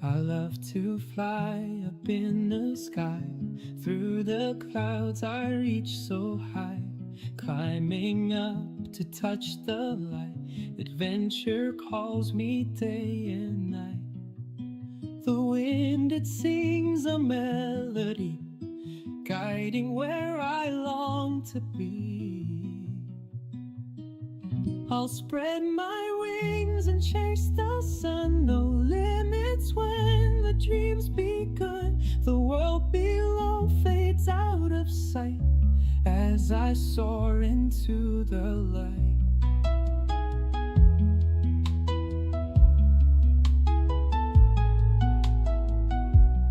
I love to fly up in the sky. Through the clouds I reach so high, climbing up to touch the light. Adventure calls me day and night. The wind, it sings a melody, guiding where I long to be. I'll spread my wings and chase the sun. No limits when the dream's begun. The world below fades out of sight as I soar into the light.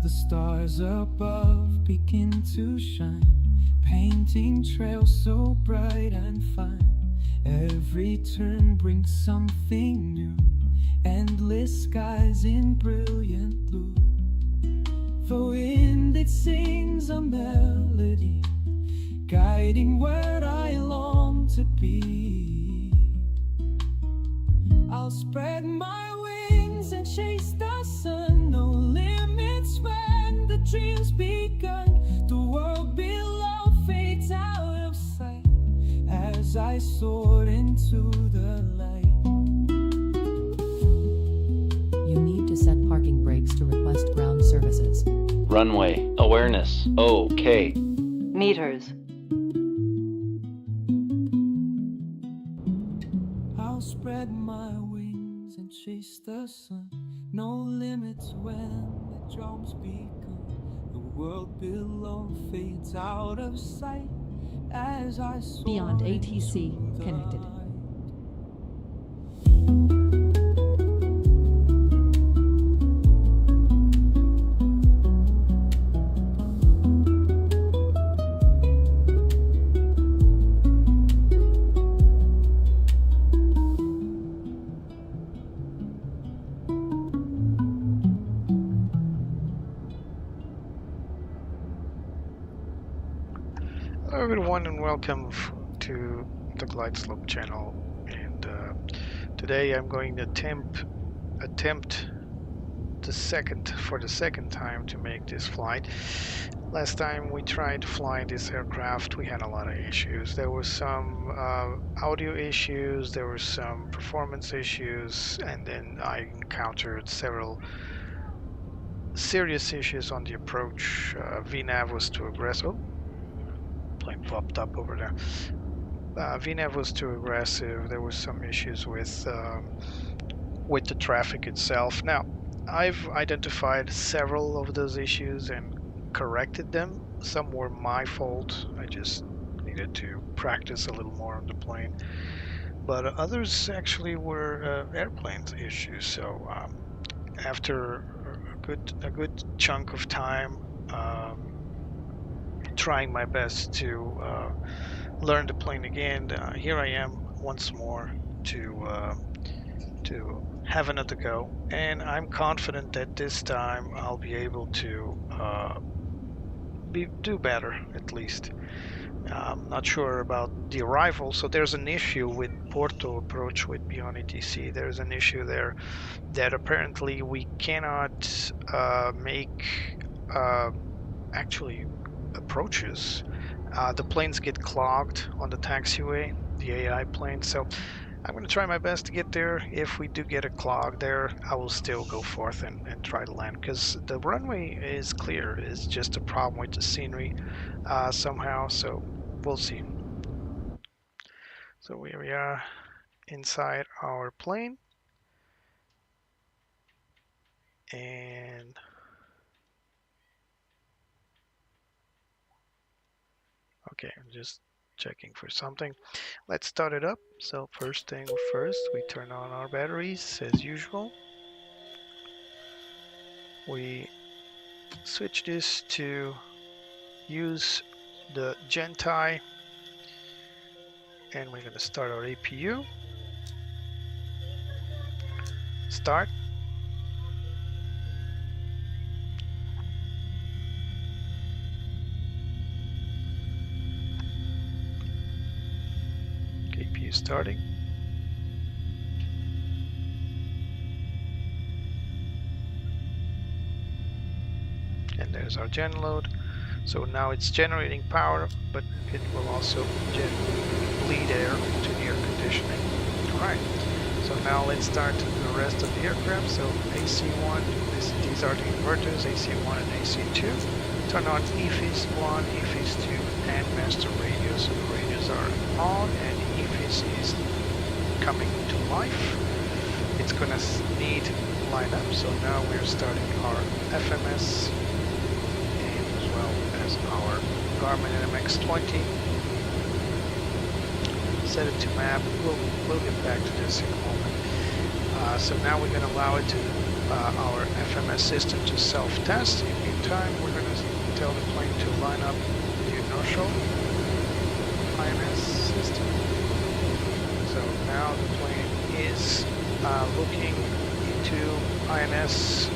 The stars above begin to shine, painting trails so bright and fine. Every turn brings something new, endless skies in brilliant blue. The wind, it sings a melody, guiding where I long to be. I'll spread my wings and chase the sun. No limits when the dream's begun. The world below fades out of sight as I soar into the light. You need to set parking brakes to request ground services. Runway awareness. Okay. Meters. I'll spread my wings and chase the sun. No limits when the drums begun. The world below fades out of sight as I soar Beyond ATC into the connected. light. Hello everyone and welcome to the Glide Slope channel, and today I'm going to attempt for the second time to make this flight. Last time we tried to fly this aircraft we had a lot of issues. There were some audio issues, there were some performance issues, and then I encountered several serious issues on the approach. VNAV was too aggressive. Plane popped up over there. VNAV was too aggressive. There were some issues with the traffic itself. Now, I've identified several of those issues and corrected them. Some were my fault. I just needed to practice a little more on the plane. But others actually were airplane's issues. So after a good chunk of time, trying my best to learn the plane again, here I am once more to have another go, and I'm confident that this time I'll be able to do better, at least. I'm not sure about the arrival, so there's an issue with Porto approach with Beyond ATC. There's an issue there that apparently we cannot make actually approaches. The planes get clogged on the taxiway, the AI plane, so I'm going to try my best to get there. If we do get a clog there, I will still go forth and try to land, because the runway is clear. It's just a problem with the scenery somehow, so we'll see. So here we are inside our plane, and okay, I'm just checking for something. Let's start it up. So first thing first, we turn on our batteries as usual. We switch this to use the Gentai, and we're going to start our APU. Start. you starting. And there's our gen load. So now it's generating power, but it will also bleed air to the air conditioning. Alright, so now let's start the rest of the aircraft. So AC1, these are the inverters, AC1 and AC2. Turn on EFIS 1, EFIS 2, and master radio. So the radios are on and EFIS is coming to life. It's gonna need lineup, so now we're starting our FMS and as well as our Garmin NMX20. Set it to map. We'll get back to this in a moment. So now we're going to allow it to our FMS system to self-test. In the meantime, we're going to tell the plane to line up the inertial INS system. So now the plane is looking into INS,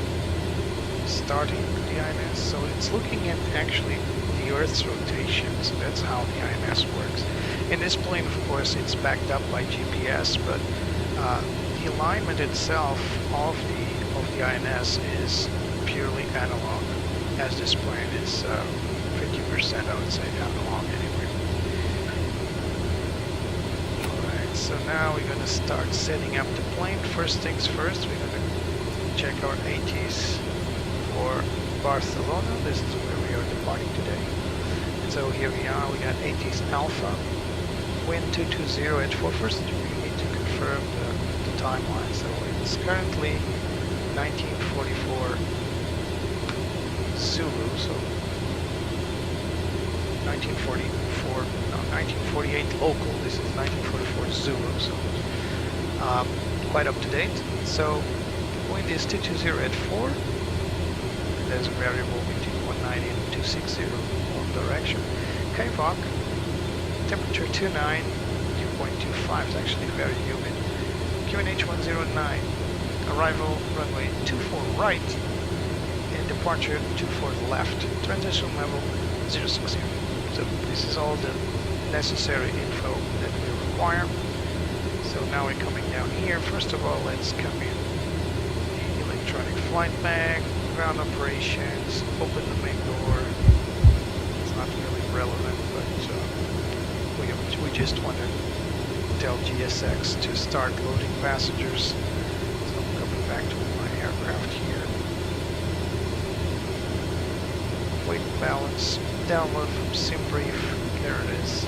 starting the INS. So it's looking at actually the Earth's rotation. So that's how the INS works. In this plane, of course, it's backed up by GPS, but the alignment itself of the INS is purely analog, as this plane is 50%, I would say, analog anyway. Alright, so now we're going to start setting up the plane. First things first, we're going to check our ATs for Barcelona. This is where we are departing today. And so here we are, we got ATs Alpha, wind 220 at 4. First, we need to confirm the timeline. So it's currently 1944 Zulu, so 1948 local. This is 1944 Zulu, so quite up to date. So wind is 220 at 4. There's a variable between 190 and 260 on direction. KVOC, temperature 29, 2.25 is actually very humid. QNH 109, arrival runway 24 right, and departure 24 left. Transition level 060. So this is all the necessary info that we require. So now we're coming down here. First of all, let's come in the electronic flight bag, ground operations, open the main door. It's not really relevant, but we just want to tell GSX to start loading passengers. So I'm coming back to my aircraft here. Weight balance, download from Simbrief. There it is.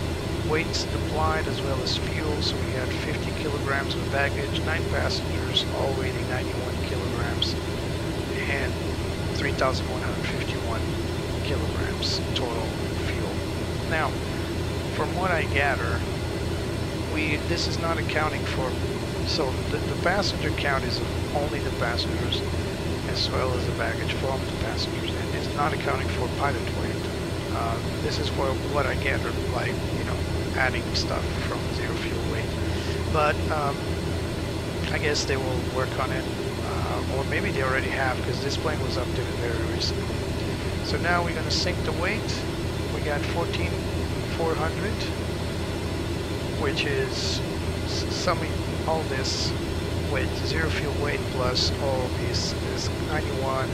Weights applied as well as fuel. So we had 50 kilograms of baggage, 9 passengers, all weighing 91 kilograms, and 3,151 kilograms total fuel. Now, from what I gather, this is not accounting for, so the passenger count is only the passengers as well as the baggage from the passengers, and it's not accounting for pilot weight. This is for what I gathered, like, adding stuff from zero fuel weight. But I guess they will work on it, or maybe they already have, because this plane was updated very recently. So now we're going to sync the weight. We got 14,400. Which is summing all this with zero fuel weight plus all this is 91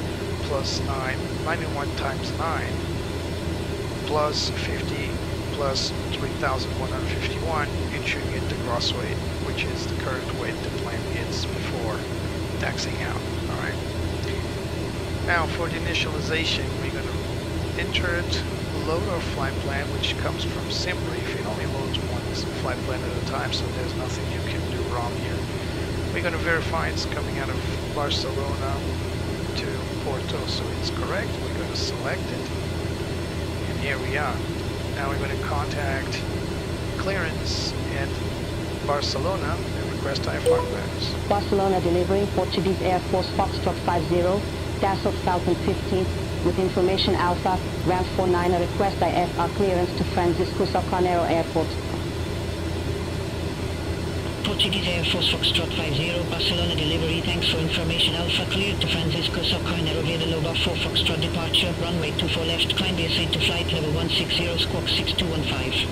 plus 9, 91 times 9 plus 50 plus 3,151, you should get the gross weight, which is the current weight the plane gets before taxing out. Alright. Now for the initialization, we're going to enter it, load our flight plan, which comes from Simbrief. It only loads one flight plan at a time, so there's nothing you can do wrong here. We're going to verify it's coming out of Barcelona to Porto, so it's correct. We're going to select it, and here we are. Now we're going to contact clearance at Barcelona and request IFR clearance. Barcelona delivery, Portuguese Air Force Foxtrot 50, Dassault Falcon 15, with information Alpha, Ramp 49, a request IFR clearance to Francisco Salcanero Airport. Portuguese Air Force Foxtrot 50, Barcelona delivery, thanks for information Alpha, cleared to Francisco Salcanero via the Loba 4 Foxtrot departure, runway 24 left, kindly ascend to flight level 160, squawk 6215.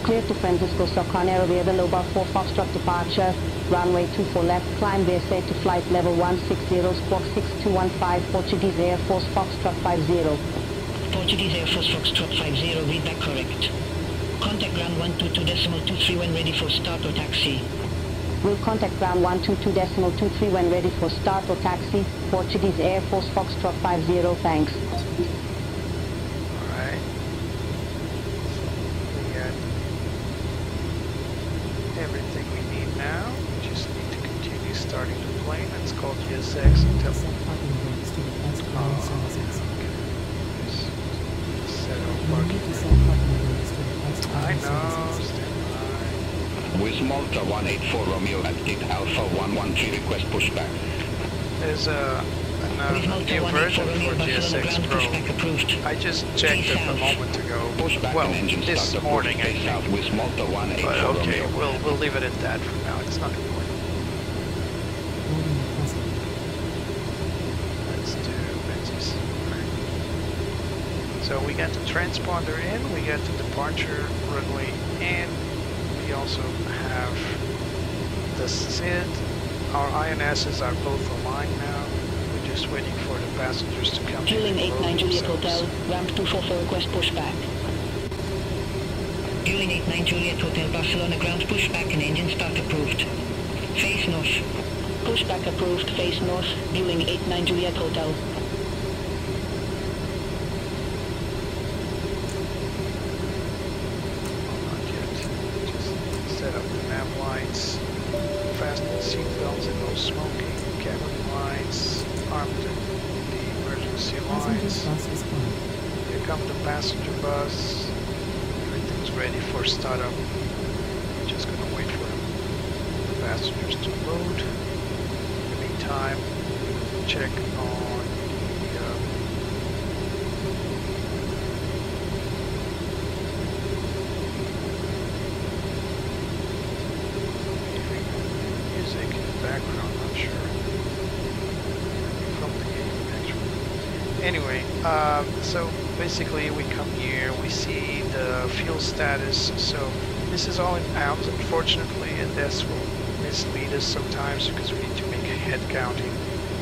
Clear to Francisco Socon Airway, the Loba 4 Foxtrot departure. Runway 24 left, climb VSA to flight level 160, squawk 6215, Portuguese Air Force Foxtrot 50. Portuguese Air Force Foxtrot 50, read back correct. Contact ground 122.23 when ready for start or taxi. Will contact ground 122.23 when ready for start or taxi. Portuguese Air Force Foxtrot 50, thanks. Alright. We got everything we need now. We just need to continue starting the plane. It's called GSX until Set parking brakes to request ground services. set You up need parking. to set parking brakes to request I ground know, services. stand by. With Malta 184 Romeo at gate Alpha 113 request pushback. There's a With Malta new 184 version Romeo, for Barcelona GSX ground Pro. pushback approved. I just checked it a moment ago. Pushback Well, and engine this start morning I face think. out with Malta 184 But okay, Romeo. we'll leave it at that for now. It's not important. Boarding requested. Let's do Menzies. So we got the transponder in, we got the departure runway in, we also have the SID. Our INSs are both aligned now. We're just waiting for the passengers to come in. Fueling and load 89 Juliet themselves. Hotel, ramp 244 request pushback. Fueling 89 Juliet Hotel, Barcelona ground pushback and engine start approved. Face north. Pushback approved, face north, fueling 89 Juliet Hotel. Not yet. Just set up the nav lights, fasten the seatbelts and no smoking, cabin lights, arm the emergency Passenger lights. bus is on. Here comes the passenger bus. Everything's ready for startup. Just gonna wait for the passengers to load. In the meantime, check on the music in the background. Not sure from the game actually. Anyway, so basically we come here, we see the fuel status. So this is all in pounds, unfortunately, and this will mislead us sometimes because we need to make a head counting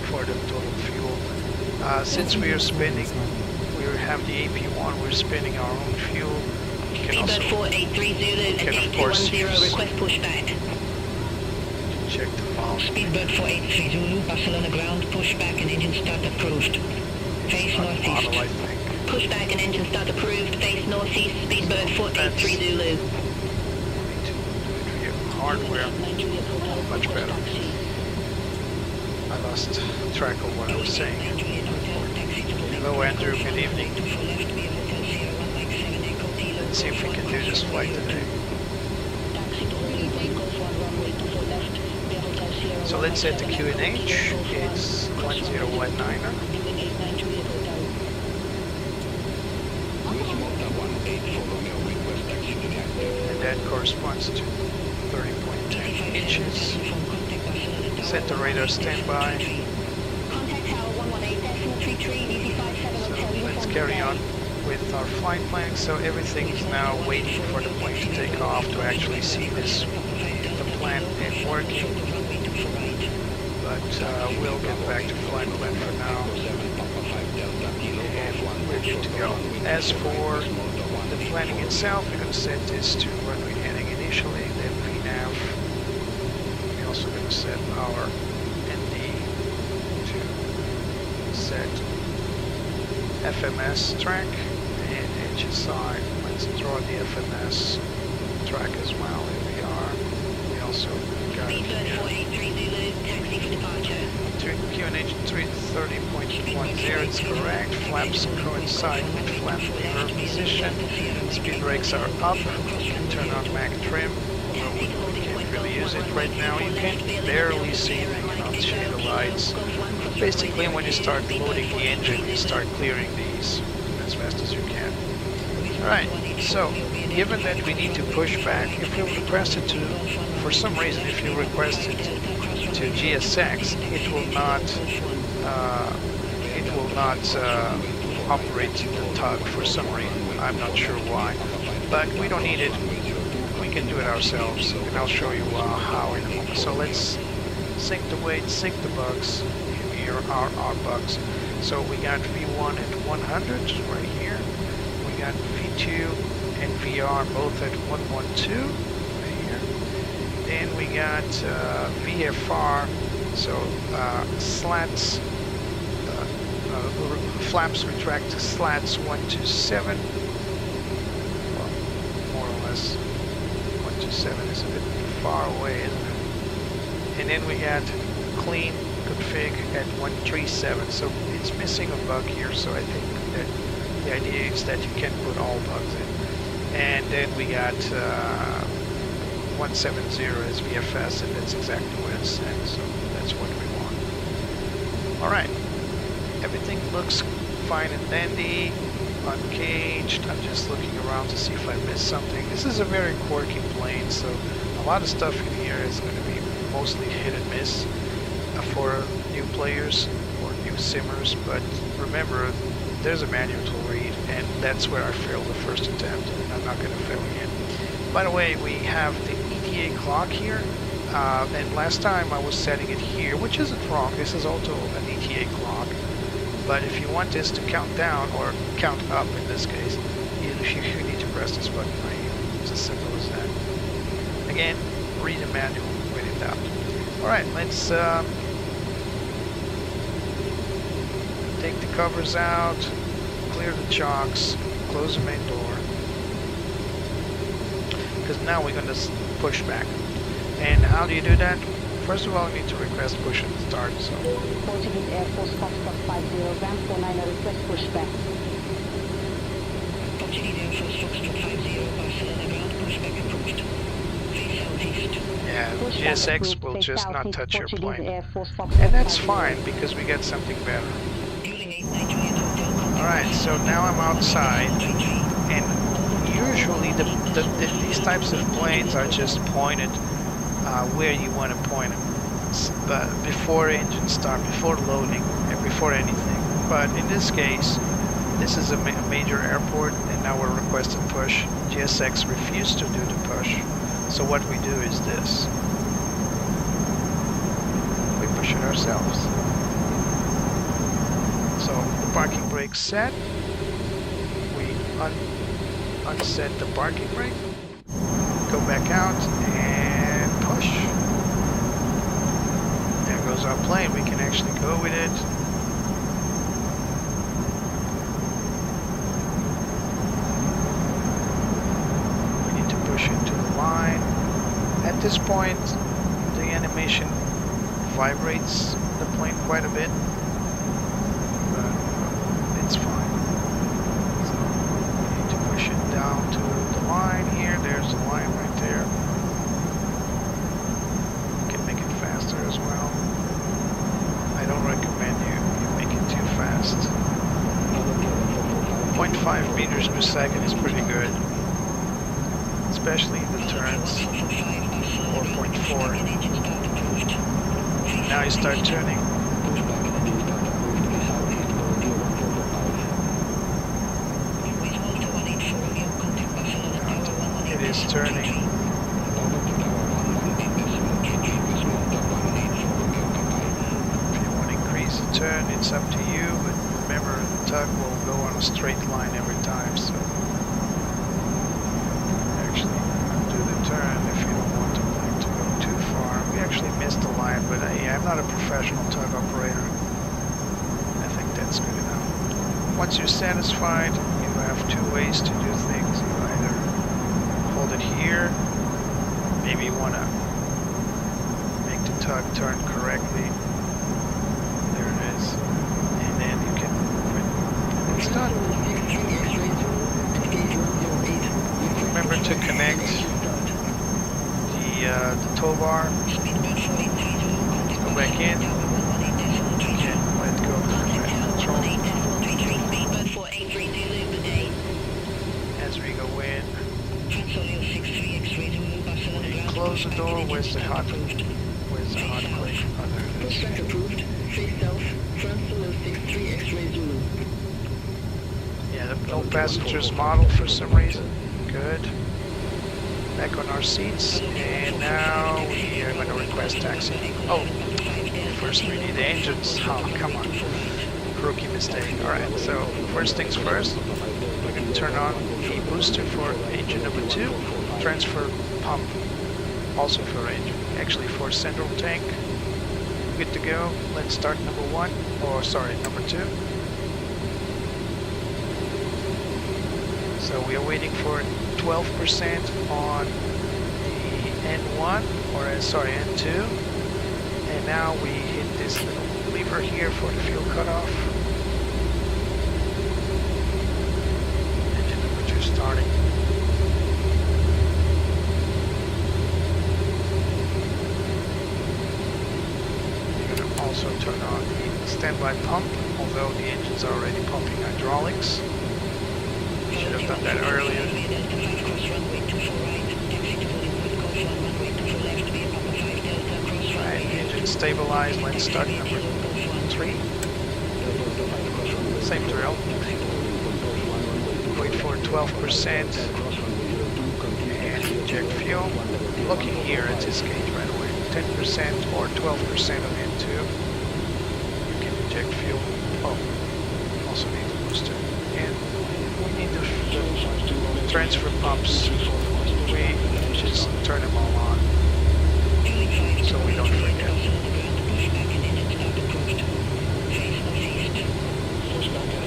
for the total fuel. Since we are spending, we have the AP1, we're spending our own fuel. We can Speedbird also 483 Zulu and can, of course, 8210 use- request pushback. check the volume. Speedbird 483 Zulu, Barcelona ground pushback and engine start approved. Face Model, I northeast. think. Pushback and engine start approved, face northeast, Speedbird 483 Zulu. We need to do it via hardware. Much better. I lost track of what I was saying. Hello Andrew, good evening. Let's see if we can do this flight today. So let's set the QNH. It's 1019er. With Malta 184 Romeo request taxi to the active. And that corresponds to 30.10 inches. Set the radar standby. So let's carry on with our flight plan. So everything is now waiting for the plane to take off to actually see this, the plan and working. But we'll get back to flight plan for now. And we're good to go. As for the planning itself, we're going to set this to runway heading initially, then VNAV. We're also going to set our ND to set FMS track and HSI. Let's draw the FMS track as well. Here we are. We also got Speedbird 483 Zulu, taxi for departure. QNH 330.10, it's correct. Flaps coincide with flap lever position. Speed brakes are up. You can turn on Mac trim. Although we can't really use it right now. You can barely see the shade of lights. But basically, when you start loading the engine, you start clearing these as fast as you can. Alright, so given that we need to push back, if you request it to, for some reason, if you request it to GSX, it will not operate the tug for some reason. I'm not sure why, but we don't need it. can do it ourselves, and I'll show you how in a moment. So let's sync the weight, sync the bugs. Here are our bugs. So we got V1 at 100 right here. We got V2 and VR both at 112 right here. Then we got VFR, so slats, flaps retract slats 127. Well, more or less 127 is a bit far away, isn't it? And then we got clean config at 137, so it's missing a bug here, so I think that the idea is that you can put all bugs in. And then we got 170 as VFS, and that's exactly what it's set, so that's what we want. Alright, everything looks fine and dandy, uncaged. I'm just looking around to see if I missed something. This is a very quirky plane, so a lot of stuff in here is going to be mostly hit and miss for new players or new simmers, but remember, there's a manual to read, and that's where I failed the first attempt, and I'm not going to fail again. By the way, we have the ETA clock here, and last time I was setting it here, which isn't wrong. This is also an ETA clock, but if you want this to count down, or count up in this case, you need to press this button right here. It's as simple as that. Again, read the manual when in doubt. Alright, let's take the covers out, clear the chocks, close the main door, because now we're going to push back. And how do you do that? First of all, you need to request push and start. So Portuguese Air Force Foxtrot 50, ramp 49, request pushback. Portuguese Air Force Foxtrot 50, Barcelona ground pushback approved. Face southeast. yeah, Pushback GSX approved, will face just not southeast, touch your Portuguese plane. Air Force Foxtrot And that's 50. fine, because we get something better. Building 8 Juliet Hotel contact. Alright, so now I'm outside, and usually these types of planes are just pointed where you want to point them, but before engine start, before loading, and before anything. But in this case, this is a major airport, and now we're requested push. GSX refused to do the push, so what we do is this. We push it ourselves. So the parking brake's set. We unset the parking brake, go back out, and push. There goes our plane. We can actually go with it. We need to push into the line. At this point, the animation vibrates the plane quite a bit, but it's fine. So we need to push it down to the line here. There's the line right there. You can make it faster as well. I don't recommend you make it too fast. 0.5 meters per second is pretty good, especially in the turns. 4.4. Now you start turning. It is turning. If you want to increase the turn, it's up to you, but remember, the tug will go on a straight line every time, so actually do the turn if you don't want the plane to go too far. We actually missed the line, but I'm not a professional tug operator. I think that's good enough. Once you're satisfied, you have two ways to do things. You either hold it here, maybe you want to make the tug turn correctly. There it is. And then you can move it. And it's done. Remember to connect the tow bar. Go back in. And let go of the control. As we go in, close the door. Where's the hot click? Oh, there it is. Pushback approved. Face south. Transolo 63 X-ray Zulu. Yeah, no passengers model for some reason. Good. Back on our seats, and now we are going to request taxi. Oh, first we need the engines. Oh, come on. Rookie mistake. Alright, so first things first, we're going to turn on the booster for engine number 2, transfer pump also for engine, actually for central tank. Good to go. Let's start number 1, or sorry, number 2. So we are waiting for 12% on the N1, or sorry, N2, and now we hit this little lever here for the fuel cutoff. Engine number 2 starting. We're going to also turn on the standby pump, although the engine's already pumping hydraulics. Should have done that earlier. Right, engine stabilized. Let's start number 3. Same drill. Wait for 12% and inject fuel. Looking here at this gauge right away. 10% or 12% on N2. You can inject fuel. Oh, also need the booster. And we need the transfer pumps. We just turn them all on so we don't forget.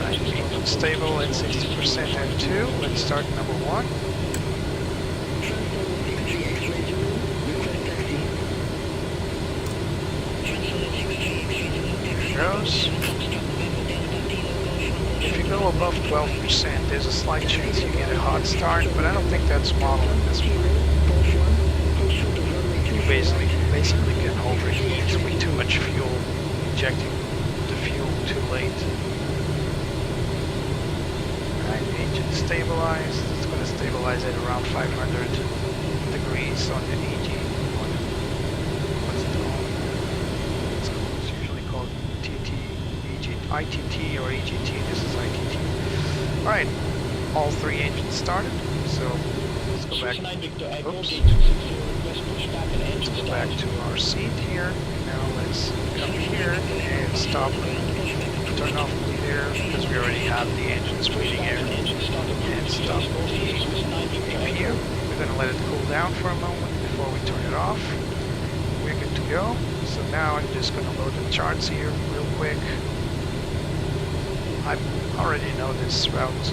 Right, engine stable at 60% and 2. Let's start number 1. Here it goes. If you go above 12%, there's a slight chance you get a hot start, but I don't think that's modeled at this point. You basically can overheat with too much fuel, injecting the fuel too late. Right, engine stabilized. It's going to stabilize at around 500 degrees on the EG. What's it called? It's usually called TT, ITT or EGT. This is ITT. Alright, all 3 engines started, so let's go back. Oops. Let's go back to our seat here. Now let's come here and stop, turn off bleed air, because we already have the engines bleeding air, and stop the APU. We're going to let it cool down for a moment before we turn it off. We're good to go. So now I'm just going to load the charts here real quick. I already know this route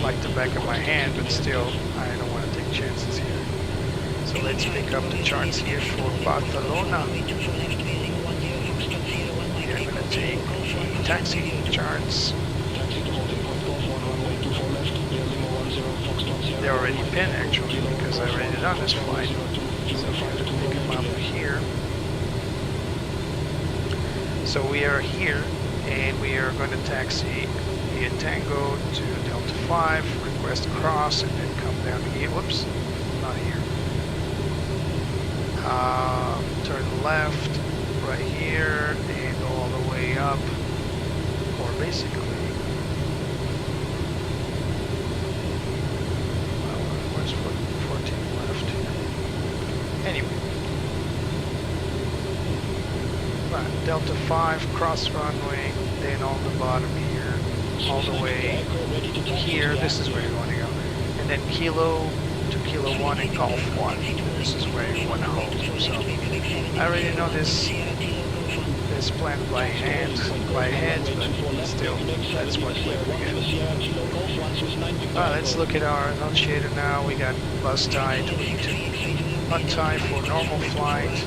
like the back of my hand, but still I don't want to take chances here. So let's pick up the charts here for Barcelona. We are going to take the taxi charts. They're already pinned actually because I already done this flight. So I'm going to pick them up here. So we are here and we are going to taxi via Tango to Delta 5, request a cross, and then come down here. Whoops, not here. Turn left right here and all the way up, or basically, where's 14 left here? Anyway, right, Delta 5, cross runway, then on the bottom here, all the way here, this is where you want to go, and then Kilo to Kilo 1 and Golf 1, this is where you want to hold. So I already know this is planned by hand, by head, but still, that's what we're doing. Alright, let's look at our annunciator now. We got bus tie to untie for normal flight.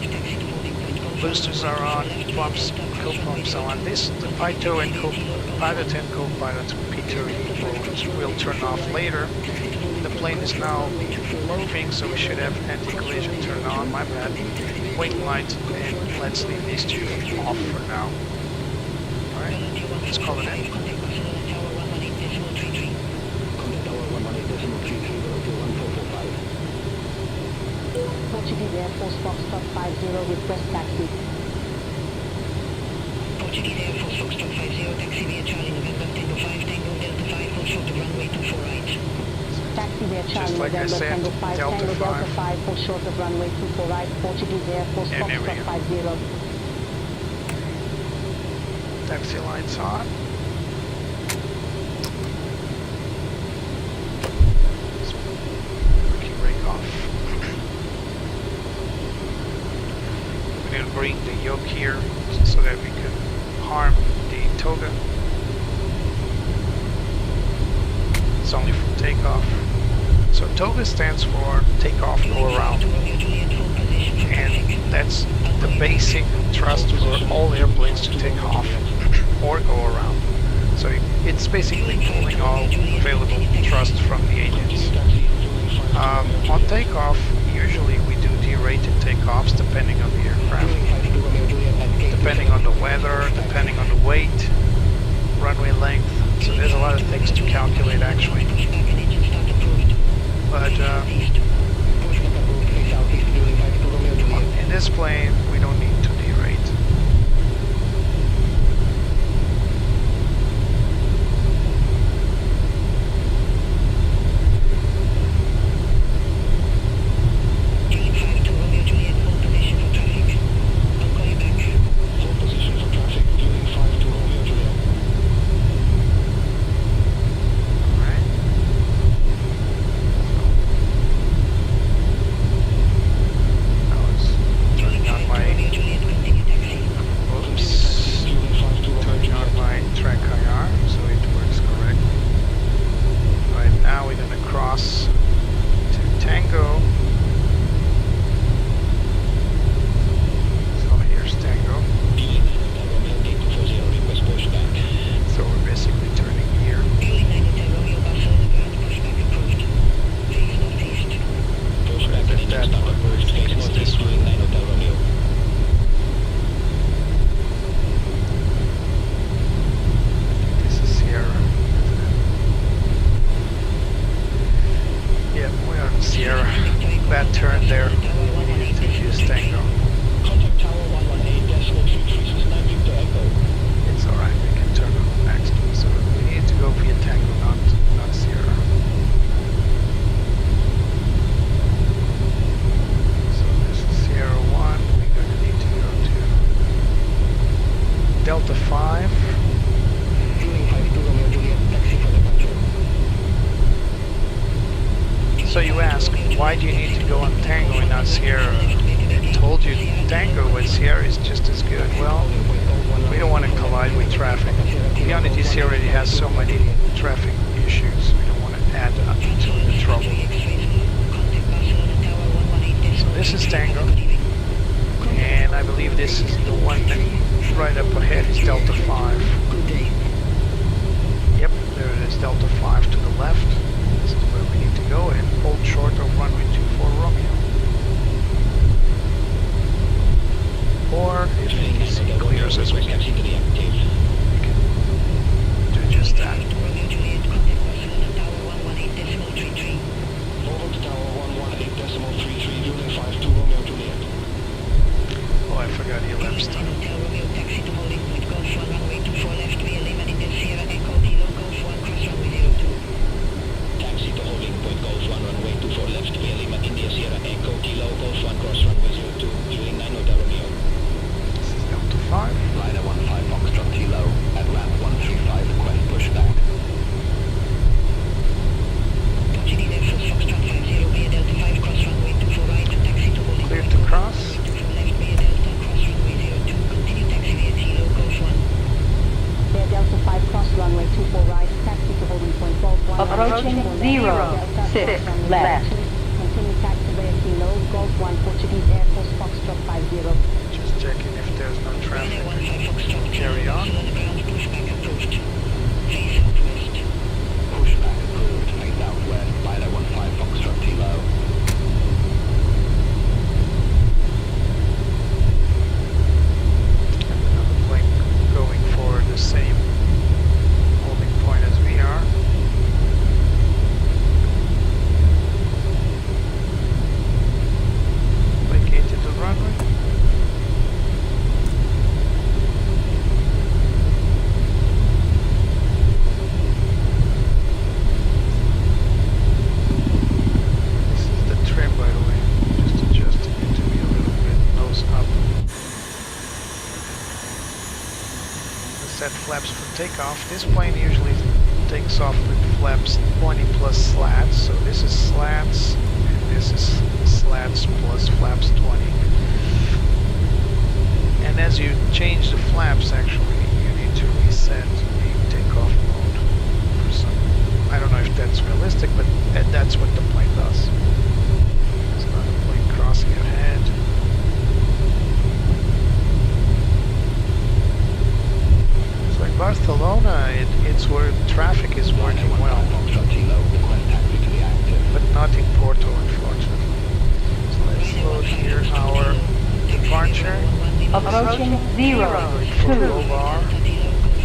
Boosters are on, pumps, co-pumps are on. This, the pilot and co-pilot P2 will turn off later. The plane is now moving, so we should have anti-collision turn on. My bad. Wing light, and let's leave these two off for now. Alright, let's call it in. Portuguese Air Force Foxtrot 50, request taxi. Portuguese Air Force Foxtrot 50, taxi via Charlie November, Tango 5, Tango Delta 5, hold short of runway 24 right. Taxi there, Just Charlie like I November, said, Tango 5, Delta Tango Delta 5. 5, full short of runway 24 right, Portuguese Air Force, And there we Foxtrot go. 50. Taxi lights on. Parking brake off. We're going to bring the yoke here so that we can harm the toga. It's only for takeoff. So toga stands for takeoff, go around. And that's the basic thrust for all airplanes to take off or go around. So it's basically pulling all available thrust from the engines. On takeoff, usually we do derated takeoffs depending on the aircraft, depending on the weather, depending on the weight, runway length. So there's a lot of things to calculate actually. But in this plane, we don't need to derate. So you ask, why do you need to go on Tango and not Sierra? I told you Tango with Sierra is just as good. Well, we don't want to collide with traffic. The Odyssey already has so many traffic issues. We don't want to add up to the trouble. So this is Tango, and I believe this is the one that right up ahead is Delta 5. Yep, there it is, Delta 5 to the left. This is where we need to go and hold short of runway 24 Romeo. Or if the EC clears as we can do just that. Oh, I forgot he elapsed time. Taxi to holding point Golf 1 runway 24 left via Lima India Sierra Echo Kilo Golf 1 cross runway 02 Julie 9 Hotel Romeo. This is Delta 5. Liner 15 Foxtrot Kilo at ramp 135 request pushback. Portuguese Air Force Foxtrot 50 via Delta 5 cross runway 24 right, taxi to holding Cleared to cross. left via Delta cross runway 02, continue taxi via Kilo Golf 1. There, Delta 5 cross runway 24 right, taxi to holding point Golf 1. Approaching 06 left. Continue taxi via Kilo Golf 1, Portuguese Air Force Foxtrot 50. Just checking if there's no traffic. Carry on. Pushback approved. Face southwest. Pushback approved. Face southwest. Liner 15 Foxtrot Kilo. Another plane going for the same holding point as we are. Vacated the runway. flaps for takeoff. This plane usually takes off with flaps 20 plus slats. So this is slats, and this is slats plus flaps 20. And as you change the flaps, actually, you need to reset the takeoff mode. For some, I don't know if that's realistic, but that's what the plane does. There's another plane crossing ahead. So in Barcelona, it's where traffic is working well, but not in Porto, unfortunately. So let's load here our departure. Approaching 02.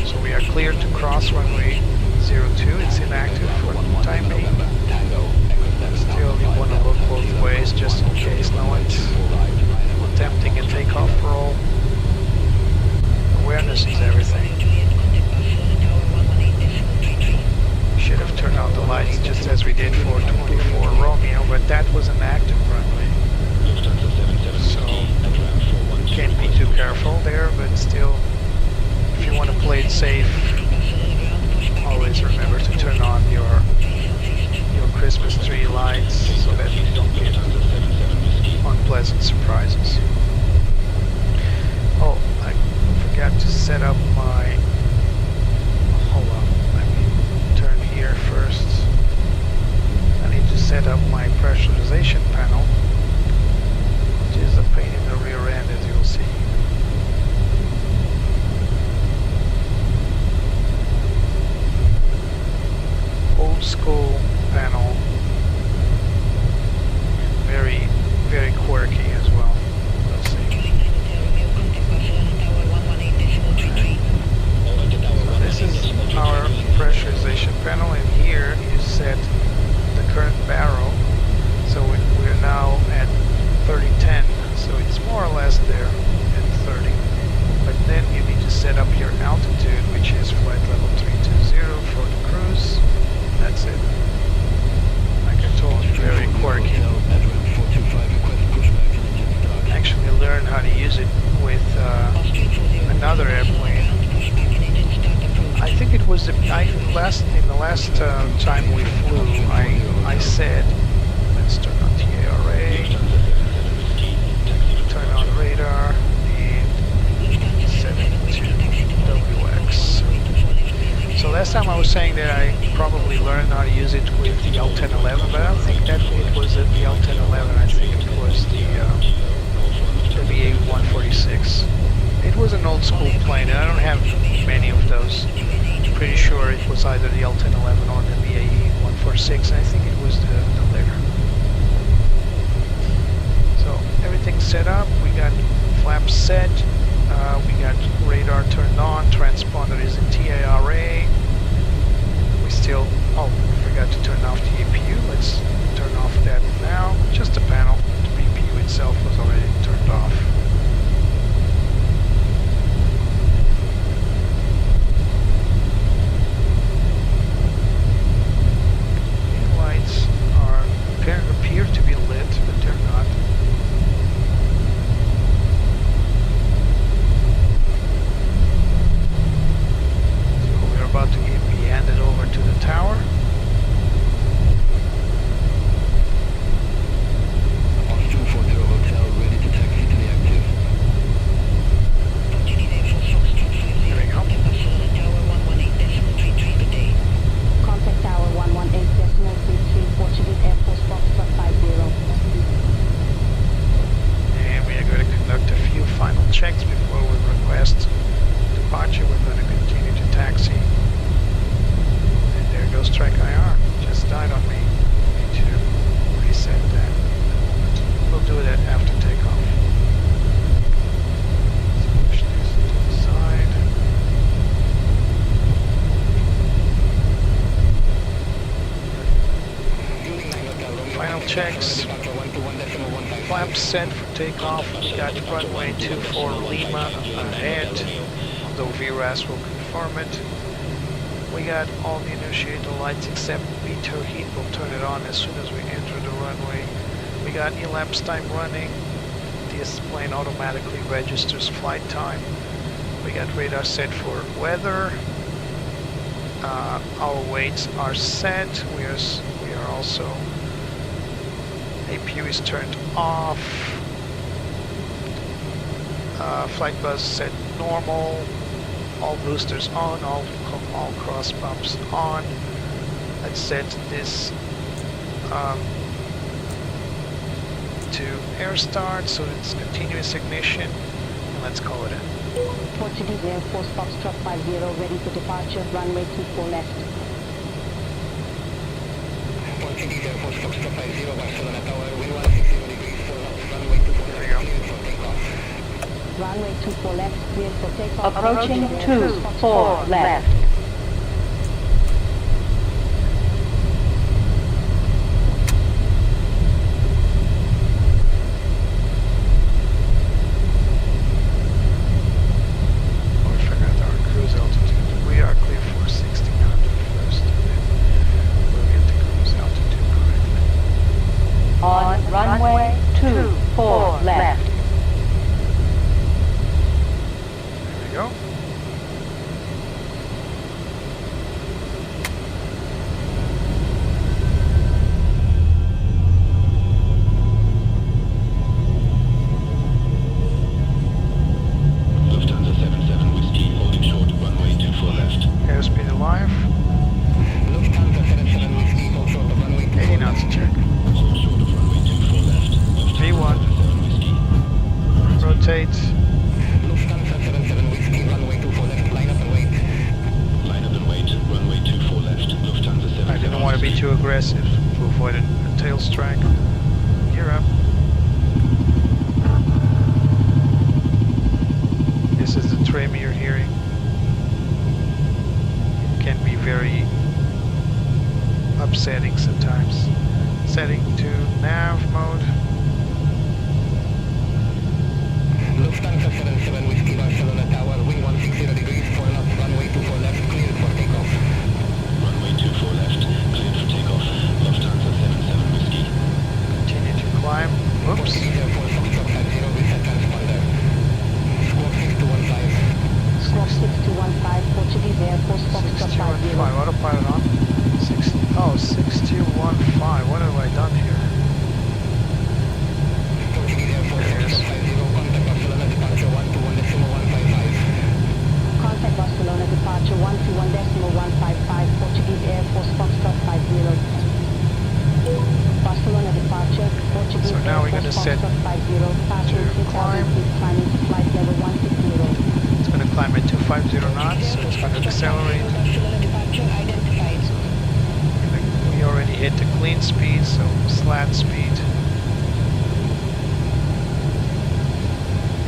So we are clear to cross runway 02. It's inactive for the time being. Still, you want to look both ways just in case no one's attempting a takeoff roll. Awareness is everything. Should have turned on the lights just as we did for 24 Romeo, but that was an active runway. So can't be too careful there, but still, if you want to play it safe, always remember to turn on your Christmas tree lights so that you don't get unpleasant surprises. Oh, I forgot to set up my, hold on, let me turn here first. I need to set up my pressurization panel, which is a pain in the rear end, as you'll see. Old school panel, very, very quirky as well. Let's see. So this is our pressurization panel, and here you set the current barrel. So we're now at 3010, so it's more or less there at 30. But then you need to set up your altitude, which is flight level 320 for the cruise. That's it. Like I told you, very quirky. Actually learned how to use it with another airplane. I think it was in the last time we flew. I said, let's turn on TARA, turn on radar, and 72WX. So last time I was saying that I probably learned how to use it with the L1011, but I don't think that it was the L1011. I think it was the VA-146. It was an old school plane, and I don't have many of those. Pretty sure it was either the L1011 or the VAE-146. I think it was the later. So everything's set up. We got flaps set. We got radar turned on. Transponder is in TARA. We still, oh, forgot to turn off the APU. Let's turn off that now. Just the panel. The APU itself was already turned off. Appear to be lit, but they're not. So we're about to be handed over to the tower. There we go. Contact Tower 118.33, Portuguese Air Force Foxtrot 50. And we are going to conduct a few final checks before we request departure. We're going to continue to taxi. And there goes Track IR. Just died on me. Need to reset that. We'll do that after takeoff. Let's push this to the side. Final checks. Flaps set for takeoff. We got runway 24 Lima ahead, although vRAAS will confirm it. We got all the initiator lights except VTOL heat. We'll turn it on as soon as we enter the runway. We got elapsed time running. This plane automatically registers flight time. We got radar set for weather. Our weights are set. We are also, APU is turned off. Flight bus set normal. All boosters on. All cross pumps on. Let's set this to air start, so it's continuous ignition. And let's call it in. Portuguese Air Force Foxtrot 50 ready for departure, runway 24 left. Portuguese Air Force Foxtrot 50, Barcelona Tower, wind 160 degrees, 4 knots, runway 24 left, cleared for takeoff. Runway 24 left, cleared for takeoff. Approaching Portuguese Air Force 24 Foxtrot left. On runway 24 left. There we go. Lufthansa 77 Whiskey, holding short, runway 24 left. Airspeed alive. Lufthansa 77 Whiskey, hold short of runway 24 80 knots check. Hold short of runway 24 left. V1. 77 Whiskey. Rotate. Lufthansa 77 Whiskey, runway 24 left, line up and wait. Line up and wait, runway 24 left. Lufthansa 77 I didn't want to be too aggressive to avoid a tail strike. Gear up. This is the trim you're hearing. It can be very upsetting sometimes. Setting to nav mode. Lufthansa 77 Whiskey, Barcelona Tower, wind 160 degrees, 4 knots, runway 24 left, cleared for takeoff. Runway 24 left, cleared for takeoff. Lufthansa 77 Whiskey. Continue to climb. Whoops. Portuguese Air Force Foxtrot 50, reset transponder. Squawk 6215. Squawk 6215, Portuguese Air Force Foxtrot 50. 6215, autopilot on. 6215, what have I done here? Portuguese Air Force Foxtrot 50, contact Barcelona departure 121.155. Contact Barcelona departure 121.155, Portuguese Air Force Foxtrot 50. Barcelona departure, Portuguese So now Air we're Force gonna set Foxtrot 50, passing to 3,000 climb. feet, climbing to flight level 160. It's going to climb at 250 knots, so it's going to accelerate. Barcelona departure identified. We already hit the clean speed, so slat speed.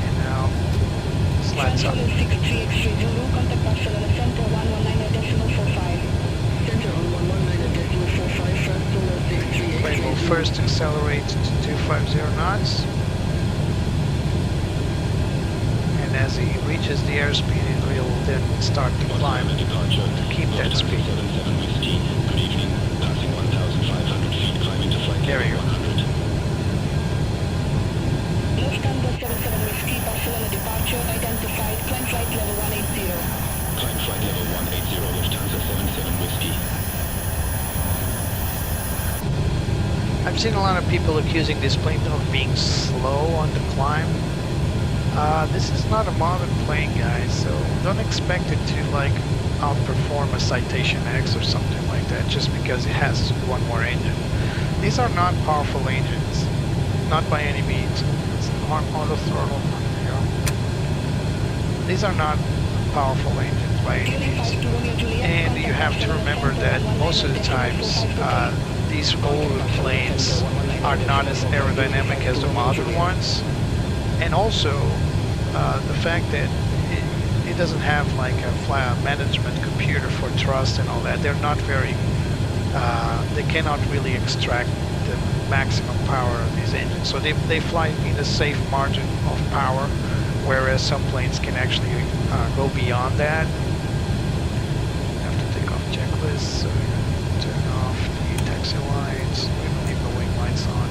And now slats up. Transponder 63X Zulu, contact Barcelona Center 119.45. Center 119.45, Transponder 63X Plane will first accelerate to 250 knots. And as he reaches the airspeed, it will then start to climb to keep that speed. 77 Whiskey, good evening. Passing 1,500 feet, climbing to flight There we level go. 100. Lufthansa 77 Whiskey, Barcelona departure identified, climb flight level 180. Climb flight level 180, Lufthansa 77 Whiskey. I've seen a lot of people accusing this plane of being slow on the climb. This is not a modern plane, guys, so don't expect it to like outperform a Citation X or something like that just because it has one more engine. These are not powerful engines, not by any means. It's auto throttle. You know. These are not powerful engines by any means. And you have to remember that most of the times these older planes are not as aerodynamic as the modern ones. And also the fact that it doesn't have like a flat management computer for thrust and all that. They're not very, they cannot really extract the maximum power of these engines. So they fly in a safe margin of power, whereas some planes can actually go beyond that. Have to take off checklist, so we're gonna turn off the taxi lights. We're gonna leave the wing lights on.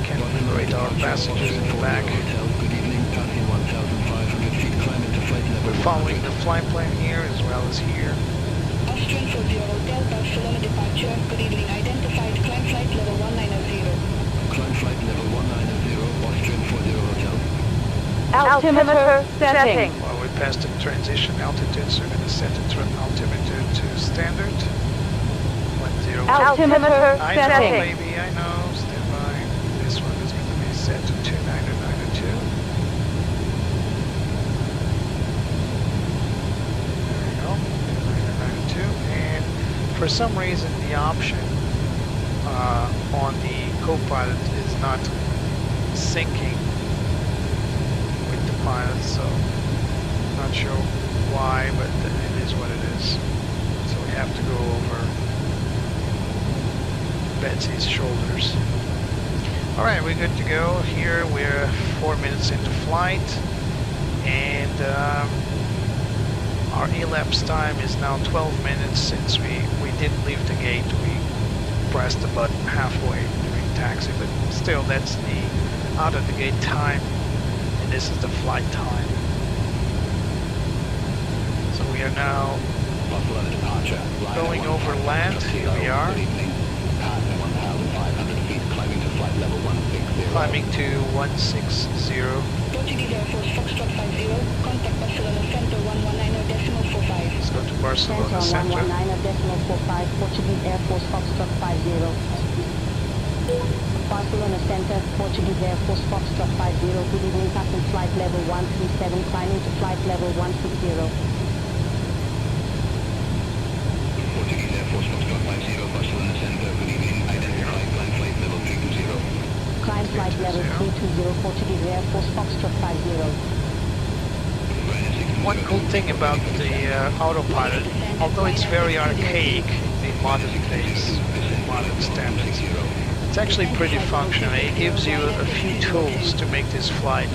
Can liberate our passengers in the back. Good evening, following the flight plan here as well as here. Austrian 40 Hotel Barcelona departure. Good evening. Identified climb flight level 190. Climb flight level 190, Austrian 40 Hotel. Altimeter setting. Well, we passed the transition altitude, so we're going to set the altimeter to standard. 10. Altimeter I know, setting. baby, I know. Stand by. This one is going to be set to 29902. There we go. 29902. And for some reason, the option on the co-pilot is not syncing with the pilot, so not sure why, but it is what it is. So we have to go over Betsy's shoulders. Alright, we're good to go. Here we're 4 minutes into flight, and our elapsed time is now 12 minutes since we didn't leave the gate. We pressed the button halfway during taxi, but still that's the out of the gate time, and this is the flight time. So we are now Barcelona departure. going over land. Here we are. 1,500 feet, climbing to flight level 160. Climbing to 160. Portuguese Air Force Foxtrot 50. Contact Barcelona Center 119.45. Let's go to Barcelona Center Center. 119.45, Portuguese Air Force Foxtrot 50. Barcelona Center, Portuguese Air Force Foxtrot 50. Good evening, passing flight level 137, climbing to flight level 160. Portuguese Air Force Foxtrot 50, Barcelona Center, good evening. Identify climb flight level 320. Climb flight level 320, Portuguese Air Force Foxtrot 50. One cool thing about the autopilot, although it's very archaic in modern days, in modern standards, it's actually pretty functional. It gives you a few tools to make this flight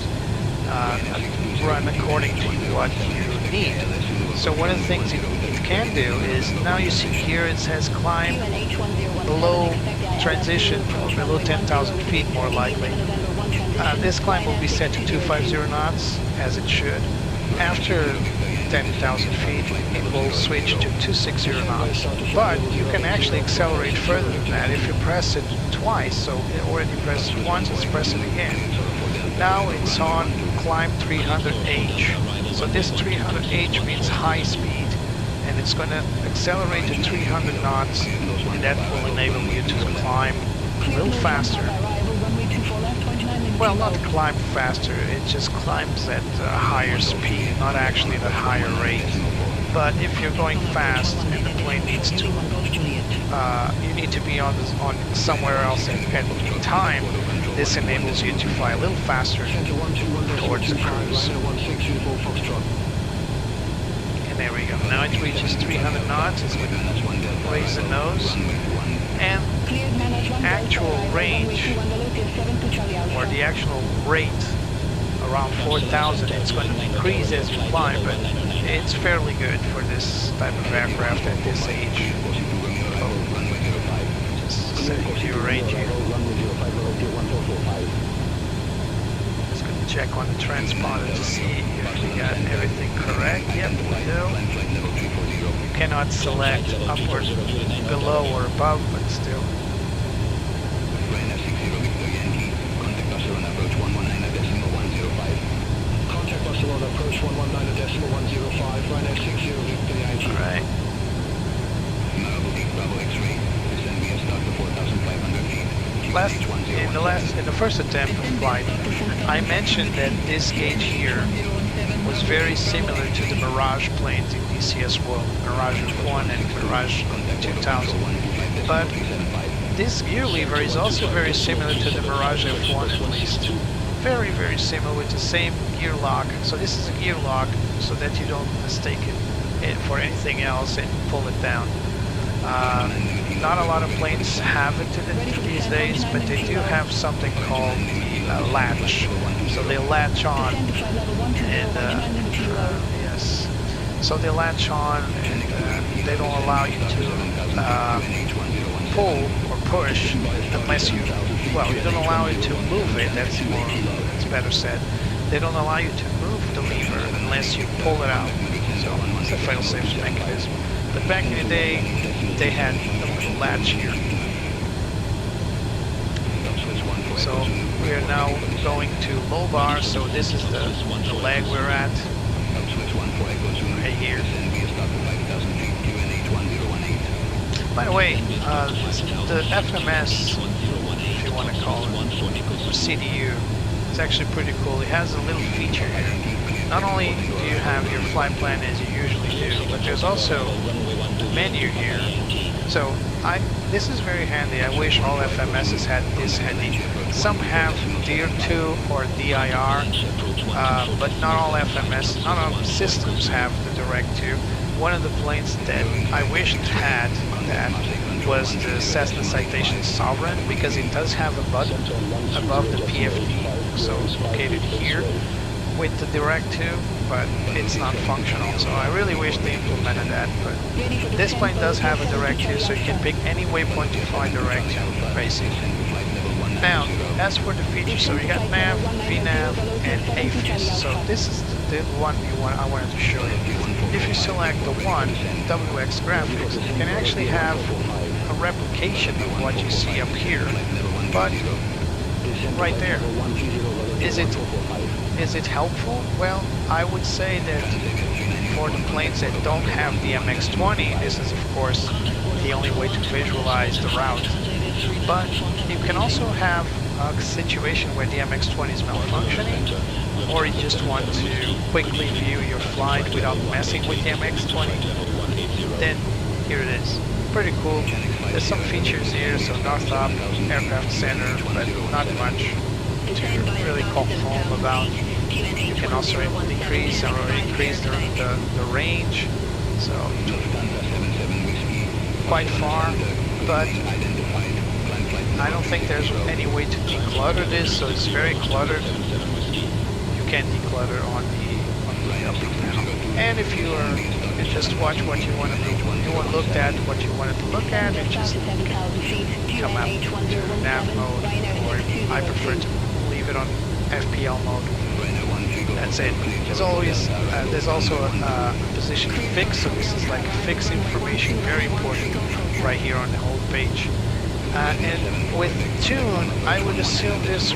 run according to what you need. So one of the things you can do is, now you see here it says climb below transition, or below 10,000 feet more likely. This climb will be set to 250 knots, as it should. After 10,000 feet, it will switch to 260 knots. But you can actually accelerate further than that if you press it twice. So it already pressed it once, let's press it again. Now it's on climb 300H. So this 300H means high speed, and it's going to accelerate to 300 knots, and that will enable you to climb a little faster. Well, not climb faster, it just climbs at a higher speed, not actually at a higher rate. But if you're going fast and the plane needs to, you need to be on somewhere else at time, this enables you to fly a little faster towards the cruise. And there we go. Now it reaches 300 knots. It's going to raise the nose. And actual range, or the actual rate, around 4,000. It's going to increase as you climb, but it's fairly good for this type of aircraft at this age. Just setting to your range here. Just going to check on the transponder to see if we got everything correct. Yep, we do. You cannot select upward, below, or above, but still. Contact Barcelona, approach 119.105, Ryanair 60 Victor Yankee. Alright. Bravo X-ray, descend via start to 4,500 feet. In the first attempt of flight, I mentioned that this gauge here was very similar to the Mirage planes in DCS World, Mirage F1 and Mirage 2000. But this gear lever is also very similar to the Mirage F1 at least. Very, very similar, with the same gear lock. So this is a gear lock so that you don't mistake it for anything else and pull it down. Not a lot of planes have it these days, but they do have something called the latch. So they latch on, and yes. So they latch on, and they don't allow you to pull or push unless you, well, you don't allow you to move it. That's better said. They don't allow you to move the lever unless you pull it out. So it's a fail-safe mechanism. But back in the day, they had a little latch here. So we are now going to low bar, so this is the leg we're at, right here. By the way, the FMS, if you want to call it, or CDU, is actually pretty cool. It has a little feature here. Not only do you have your flight plan as you usually do, but there's also a menu here. So this is very handy. I wish all FMSs had this handy. Some have DIR2 or DIR, but not all FMS, not all systems have the direct to. One of the planes that I wished had that was the Cessna Citation Sovereign, because it does have a button above the PFD, so it's located here with the direct to, but it's not functional. So I really wish they implemented that. But this plane does have a direct to, so you can pick any waypoint to fly direct to, basically. Now, as for the features, so you got nav, VNav, and AFIS. So this is the one I wanted to show you. If you select the one, WX graphics, you can actually have a replication of what you see up here, but right there. Is it helpful? Well, I would say that for the planes that don't have the MX-20, this is of course the only way to visualize the route. But you can also have a situation where the MX-20 is malfunctioning, or you just want to quickly view your flight without messing with the MX-20. Then here it is. Pretty cool. There's some features here, so north up, aircraft center, but not much to really call home about. You can also decrease or increase the range, so quite far, but I don't think there's any way to declutter this, so it's very cluttered. You can declutter on the upper panel. And if you just watch what you want to do, you want to look at what you wanted to look at, and just come up to nav mode, or I prefer to leave it on FPL mode. That's it. There's also a position fix, so this is like fix information, very important, right here on the whole page. And with tune, I would assume this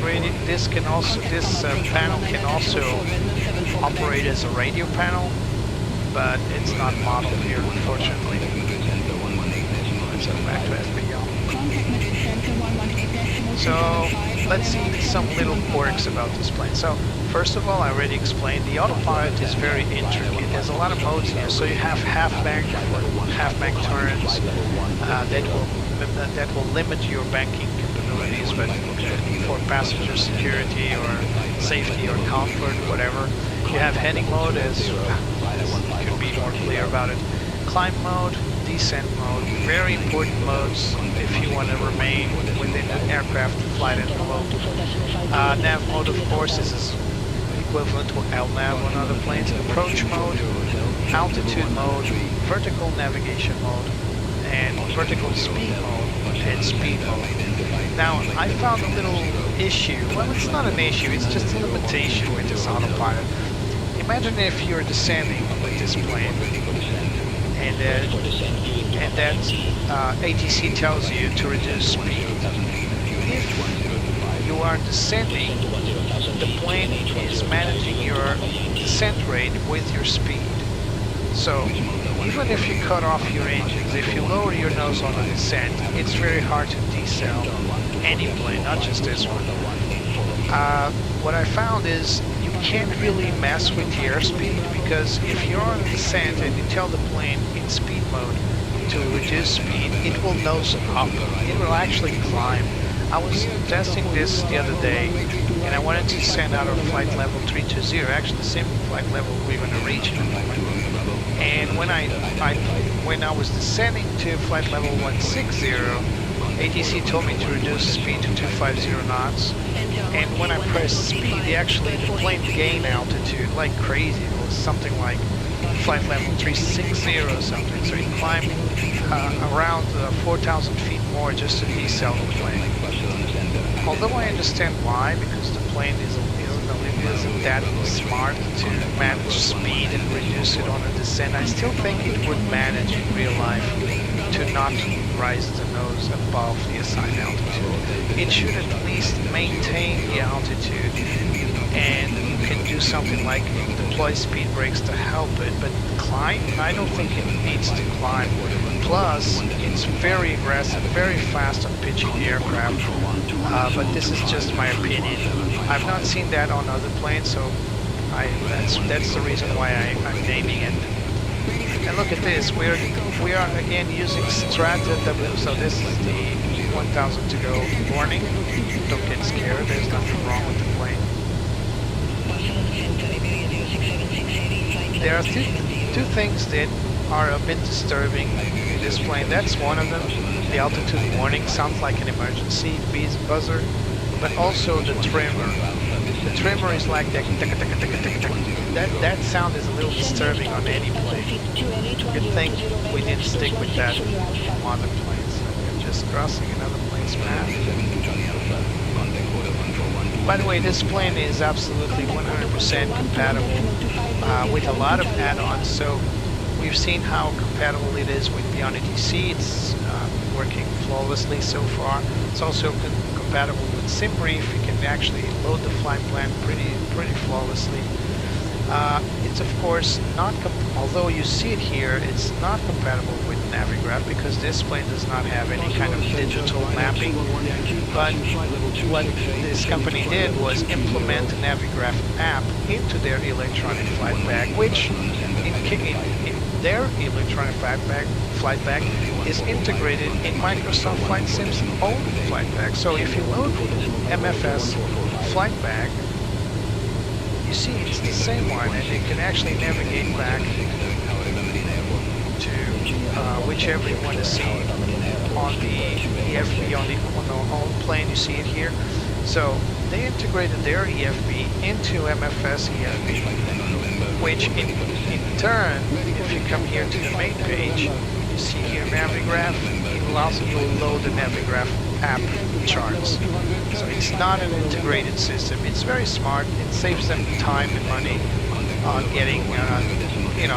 panel can also operate as a radio panel, but it's not modeled here, unfortunately. Let's go back to FPL. So let's see some little quirks about this plane. So first of all, I already explained the autopilot is very intricate. There's a lot of modes here. So you have half-bank turns that will limit your banking capabilities, but for passenger security or safety or comfort, whatever. You have heading mode, as could be more clear about it. Climb mode, descent mode, very important modes if you want to remain within an aircraft flight envelope. Nav mode, of course, is equivalent to LNAV on other planes. Approach mode, altitude mode, vertical navigation mode, and vertical speed mode and speed mode. Now, I found a little issue. Well, it's not an issue, it's just a limitation with this autopilot. Imagine if you're descending with this plane, and that ATC tells you to reduce speed. If you are descending, the plane is managing your descent rate with your speed. So even if you cut off your engines, if you lower your nose on a descent, it's very hard to decel any plane, not just this one. What I found is you can't really mess with the airspeed, because if you're on a descent and you tell the plane in speed mode to reduce speed, it will nose up. It will actually climb. I was testing this the other day, and I wanted to send out of flight level 320, actually the same flight level we're going to reach in a moment. And when I was descending to flight level 160, ATC told me to reduce speed to 250 knots. And when I pressed speed, the plane gained altitude like crazy. It was something like flight level 360 or something. So it climbed around 4,000 feet more just to decel the plane. Although I understand why, because the plane is in a isn't that smart to manage speed and reduce it on a descent. I still think it would manage in real life to not rise the nose above the assigned altitude. It should at least maintain the altitude, and you can do something like deploy speed brakes to help it, but climb, I don't think it needs to climb. Plus, it's very aggressive, very fast on pitching the aircraft, but this is just my opinion. I've not seen that on other planes, so that's the reason why I'm naming it. And look at this, we are again using Strata W, so this is the 1000 to go warning. Don't get scared, there's nothing wrong with the plane. There are two things that are a bit disturbing in this plane. That's one of them. The altitude warning sounds like an emergency buzzer, but also the trimmer. The trimmer is like that sound is a little disturbing on any plane. Good thing we didn't stick with that on the planes. We're just crossing another plane's path. By the way, this plane is absolutely 100% compatible with a lot of add-ons. So we've seen how compatible it is with Beyond ATC. It's working flawlessly so far. It's also compatible with Simbrief. You can actually load the flight plan pretty flawlessly. It's of course not, although you see it here, it's not compatible with Navigraph because this plane does not have any kind of digital mapping. But what this company did was implement the Navigraph app into their electronic flight bag, which in their electronic flight bag is integrated in Microsoft Flight Sim's own flight bag. So if you load MFS flight bag, you see it's the same one, and you can actually navigate back to whichever you want to see on the EFB on the home plane. You see it here. So they integrated their EFB into MFS EFB, which in turn, if you come here to the main page, you see here Navigraph. It allows you to load the Navigraph app charts. So it's not an integrated system. It's very smart. It saves them time and money on getting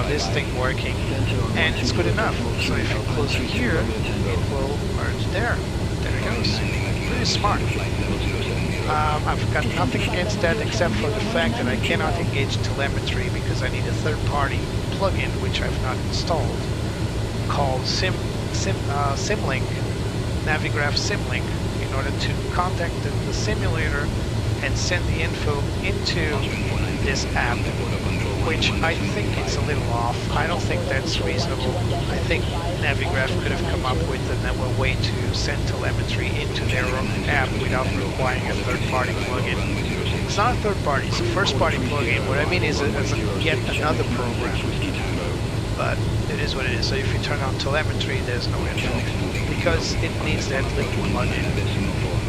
this thing working, and it's good enough. So if you close it here, it will merge there. There it goes. Pretty smart. I've got nothing against that except for the fact that I cannot engage telemetry because I need a third-party plugin which I've not installed, called Simlink, Navigraph Simlink, in order to contact the simulator and send the info into this app, which I think it's a little off. I don't think that's reasonable. I think Navigraph could have come up with a way to send telemetry into their own app without requiring a third-party plugin. It's not a third-party, it's a first-party plugin. What I mean is yet another program. But it is what it is. So if you turn on telemetry, there's no info because it needs that little plugin.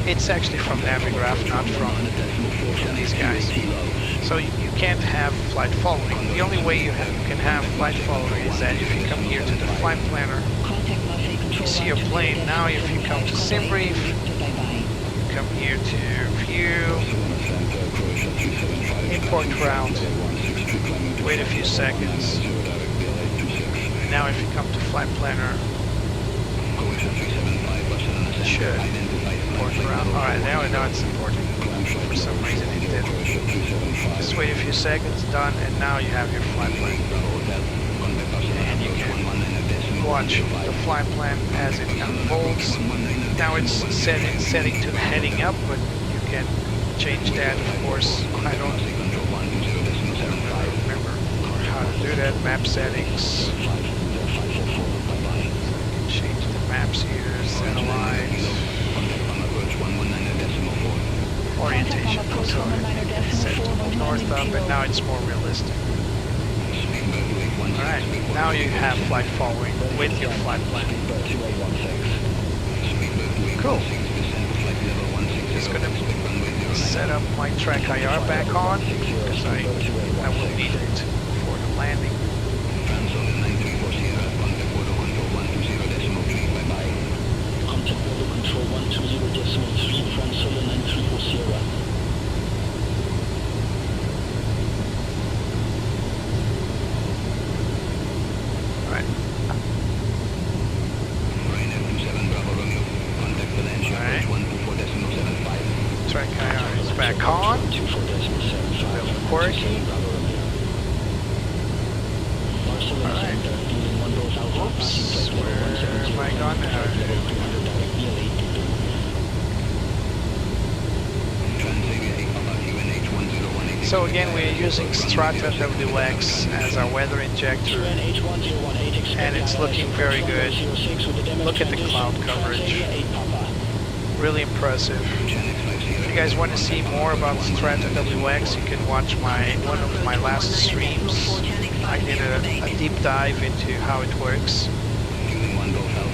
It's actually from Navigraph, not from these guys. So you can't have flight following. The only way you can have flight following is that if you come here to the flight planner, you see your plane. Now if you come to Simbrief, you come here to View, Import Route, wait a few seconds. Now if you come to Flight Planner, it should import around. Alright, now it's importing. For some reason it did. Just wait a few seconds, done, and now you have your flight plan. And you can watch the flight plan as it unfolds. Now it's setting to heading up, but you can change that, of course. I don't remember how to do that. Map settings. Change the maps here, satellite, orientation, so it's set to north up, and now it's more realistic. Alright, now you have flight following with your flight plan. Cool. Just gonna set up my track IR back on because I will need it for the landing. Control 120.3, France Solo 9340. X-ray coyote is back on. A little quirky. Alright. Oops, where am I gone now? So again, we're using StrataWX as our weather injector, and it's looking very good. Look at the cloud coverage. Really impressive. If you guys want to see more about StrataWX, you can watch one of my last streams. I did a deep dive into how it works,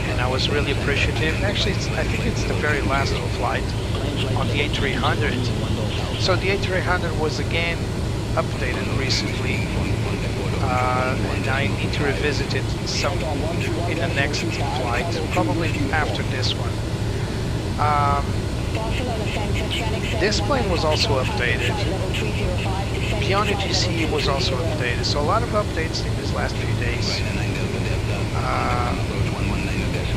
and I was really appreciative. Actually, I think it's the very last flight on the A300. So the A300 was again updated recently, and I need to revisit it in the next flight, probably after this one. This plane was also updated. Piano GC was also updated, so a lot of updates in these last few days.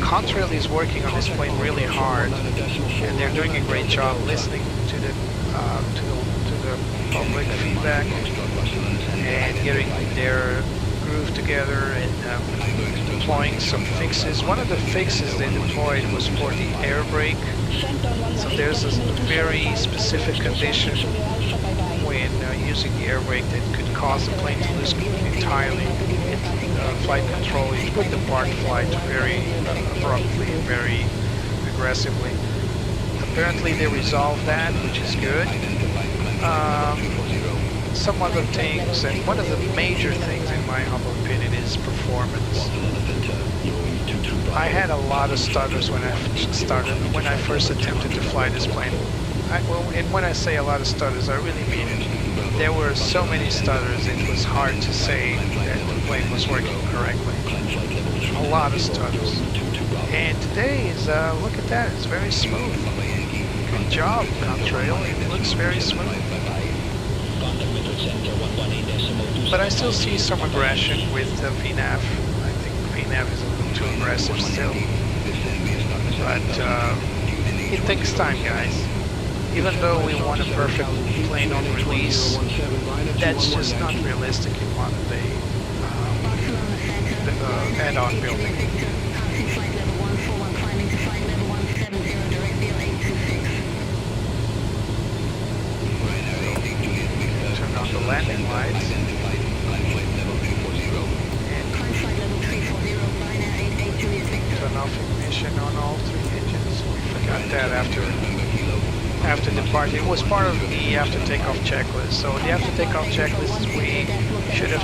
Contrail is working on this plane really hard, and they're doing a great job listening to the public feedback and getting their groove together and deploying some fixes. One of the fixes they deployed was for the air brake. So there's a very specific condition when using the air brake that could cause the plane to lose entirely flight control. You put the park flight very abruptly, very aggressively. Apparently they resolved that, which is good. Some other things, and one of the major things in my humble opinion is performance. I had a lot of stutters when I first attempted to fly this plane. And when I say a lot of stutters, I really mean it. There were so many stutters, it was hard to say that the plane was working correctly. A lot of stutters. And today is, look at that, it's very smooth. Good job, Contrail, it looks very smooth. But I still see some aggression with the VNAV. I think VNAV is a little too aggressive still. But it takes time, guys. Even though we want a perfect plane on release, that's just not realistic in modern day add-on building. Turn on the landing lights. And turn off ignition on all three engines. We forgot that after departure. It was part of the after takeoff checklist. So the after takeoff checklist, we should have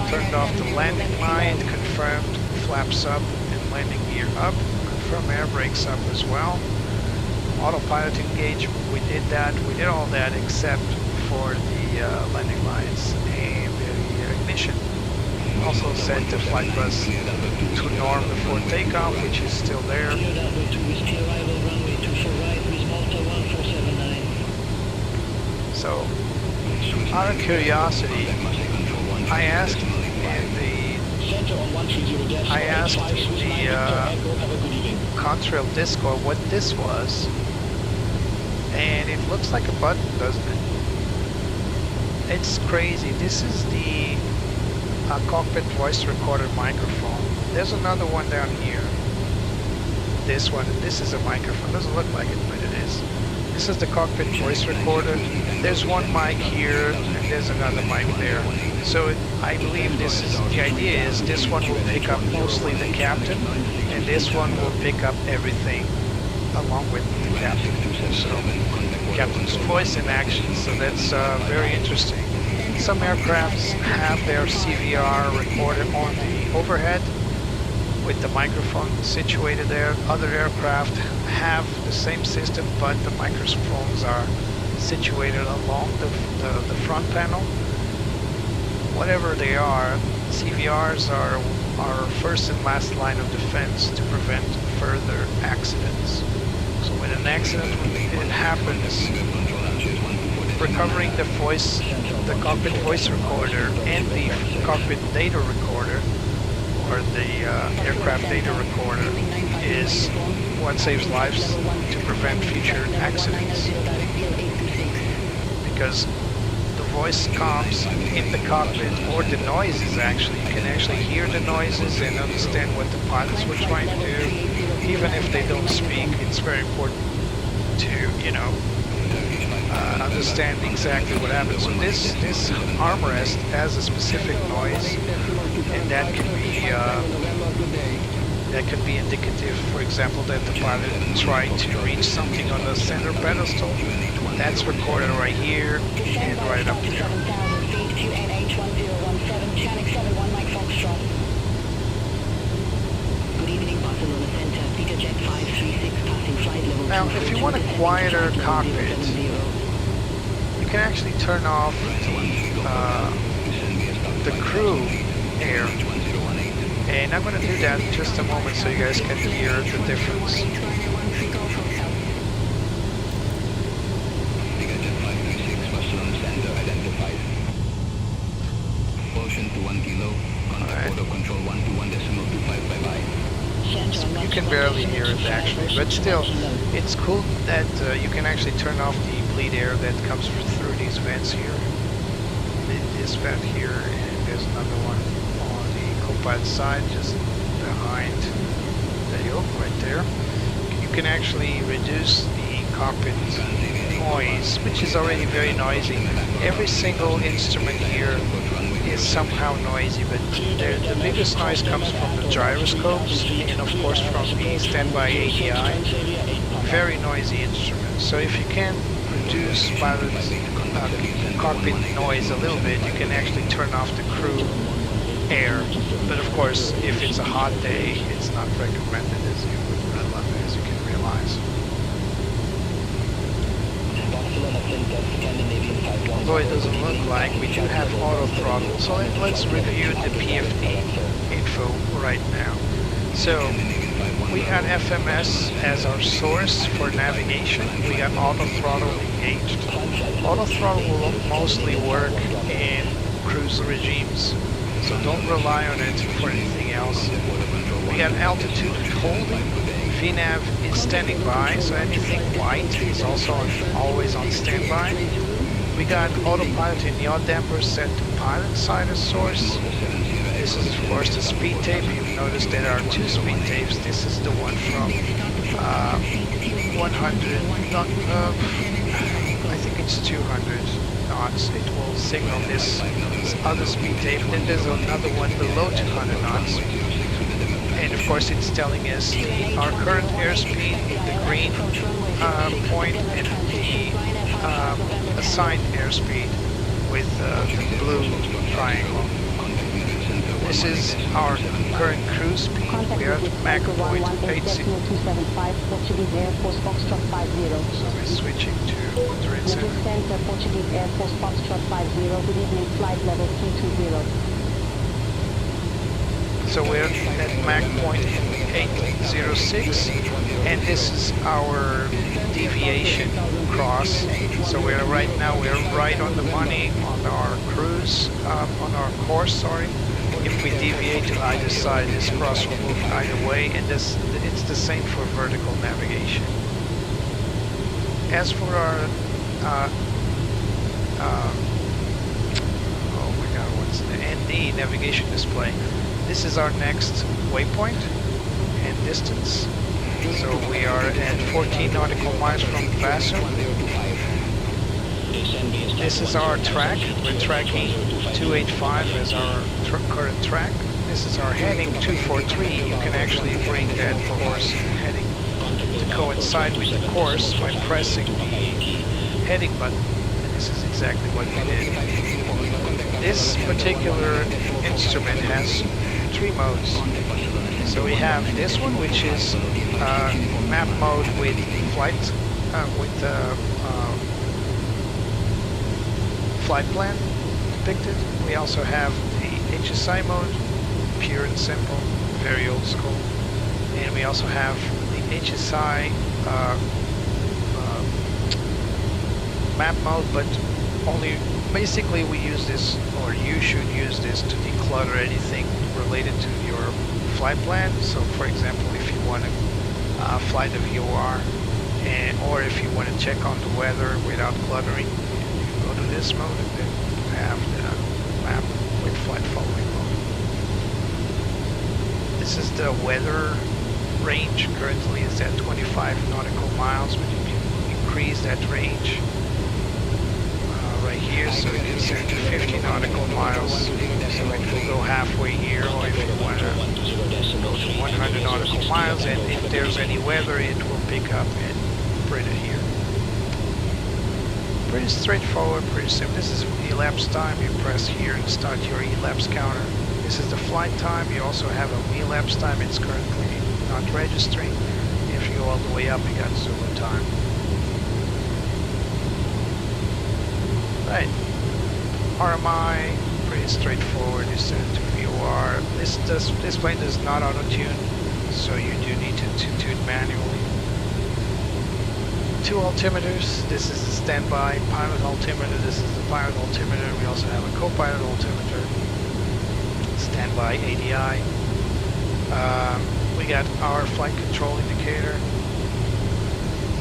turned off the landing light, confirmed flaps up and landing gear up, confirm air brakes up as well. Autopilot engage, we did that. We did all that except for the landing lights and the ignition. Also set the flight bus to norm before takeoff, which is still there. So, out of curiosity, I asked in the Contrail Discord what this was, and it looks like a button, doesn't it? It's crazy. This is the cockpit voice recorder microphone. There's another one down here. This one, this is a microphone. Doesn't look like it, but it is. This is the cockpit voice recorder. There's one mic here, and there's another mic there. So I believe this is, the idea is this one will pick up mostly the captain, and this one will pick up everything along with the captain. So captain's voice in action, so that's very interesting. Some aircrafts have their CVR recorder on the overhead with the microphone situated there. Other aircraft have the same system, but the microphones are situated along the front panel. Whatever they are, CVRs are our first and last line of defense to prevent further accidents. So when an accident happens, recovering the voice, the cockpit voice recorder and the cockpit data recorder, or the aircraft data recorder, is what saves lives to prevent future accidents. because the voice comes in the cockpit, or the noises actually. You can actually hear the noises and understand what the pilots were trying to do. Even if they don't speak, it's very important to, you know, understand exactly what happens. So this armrest has a specific noise, and that can be indicative, for example, that the pilot tried to reach something on the center pedestal. That's recorded right here and right up there. Good evening, Barcelona Center. Peter Jet 536 passing flight level. Now, if you want a quieter cockpit, you can actually turn off the crew air. And I'm going to do that in just a moment so you guys can hear the difference. You can barely hear it actually, but still, it's cool that you can actually turn off the bleed air that comes through these vents here. This vent here, and there's another one on the co-pilot side, just behind the yoke right there. You can actually reduce the cockpit noise, which is already very noisy. Every single instrument here is somehow noisy, but the biggest noise comes from the gyroscopes and of course from the standby ADI. Very noisy instruments. So if you can reduce pilot's cockpit noise a little bit, you can actually turn off the crew air. But of course, if it's a hot day, it's not recommended, as you can realize. Although it doesn't look like, we do have auto throttle. So let's review the PFD info right now. So we got FMS as our source for navigation. We got auto throttle engaged. Auto throttle will mostly work in cruise regimes, so don't rely on it for anything else. We got altitude holding. VNAV is standing by, so anything white is also always on standby. We got autopilot and yaw damper set to pilot side as source. This is of course the speed tape. You've noticed there are two speed tapes. This is the one from 100, I think it's 200 knots. It will signal this other speed tape. Then there's another one below 200 knots. And of course it's telling us our current airspeed, the green point, and the assigned airspeed with the blue triangle. This is our current cruise speed. We are at Mach point 80. Portuguese Air Force Foxtrot 50. So we're switching to Madrid Center. Center, Portuguese Air Force Foxtrot 50. Good evening, flight level 320. So we're at Mach point 806, and this is our deviation cross. So we're right on the money on our cruise, on our course, sorry. If we deviate to either side, this cross will move either way, and it's the same for vertical navigation. As for our, oh my god, what's the ND navigation display? This is our next waypoint and distance. So we are at 14 nautical miles from Vassar. This is our track. We're tracking 285 as our current track. This is our heading 243. You can actually bring that course heading to coincide with the course by pressing the heading button. And this is exactly what we did. This particular instrument has three modes. So we have this one, which is map mode with flight flight plan depicted. We also have the HSI mode, pure and simple, very old school, and we also have the HSI map mode, but only basically we use this, or you should use this, to declutter anything related to your flight plan. So for example, if you want to fly the VOR, or if you want to check on the weather without cluttering, you go this mode, and then have the map with flight following mode. This is the weather range. Currently is at 25 nautical miles, but you can increase that range right here, so it is at 50 nautical miles. So it will go halfway here, or if you want to go to 100 nautical miles, and if there's any weather, it will pick up and bring it here. Pretty straightforward, pretty simple. This is elapsed time. You press here and start your elapsed counter. This is the flight time. You also have a elapsed time. It's currently not registering. If you go all the way up, you got Zulu time. Right. RMI, pretty straightforward. You set it to VOR. This plane does not auto-tune, so you do need to tune manually. 2 altimeters. This is the standby pilot altimeter. This is the pilot altimeter. We also have a co-pilot altimeter. Standby ADI. We got our flight control indicator.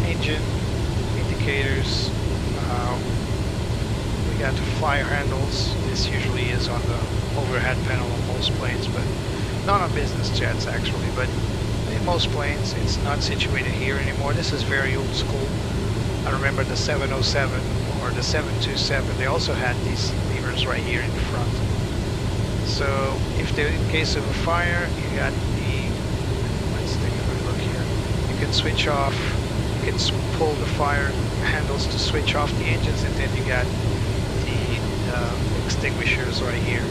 Engine indicators. We got fire handles. This usually is on the overhead panel on most planes, but not on business jets actually, but in most planes it's not situated here anymore. This is very old school. I remember the 707 or the 727, they also had these levers right here in the front. So if there, in case of a fire, you got the, let's take a look here, you can switch off, you can pull the fire handles to switch off the engines, and then you got extinguishers right here,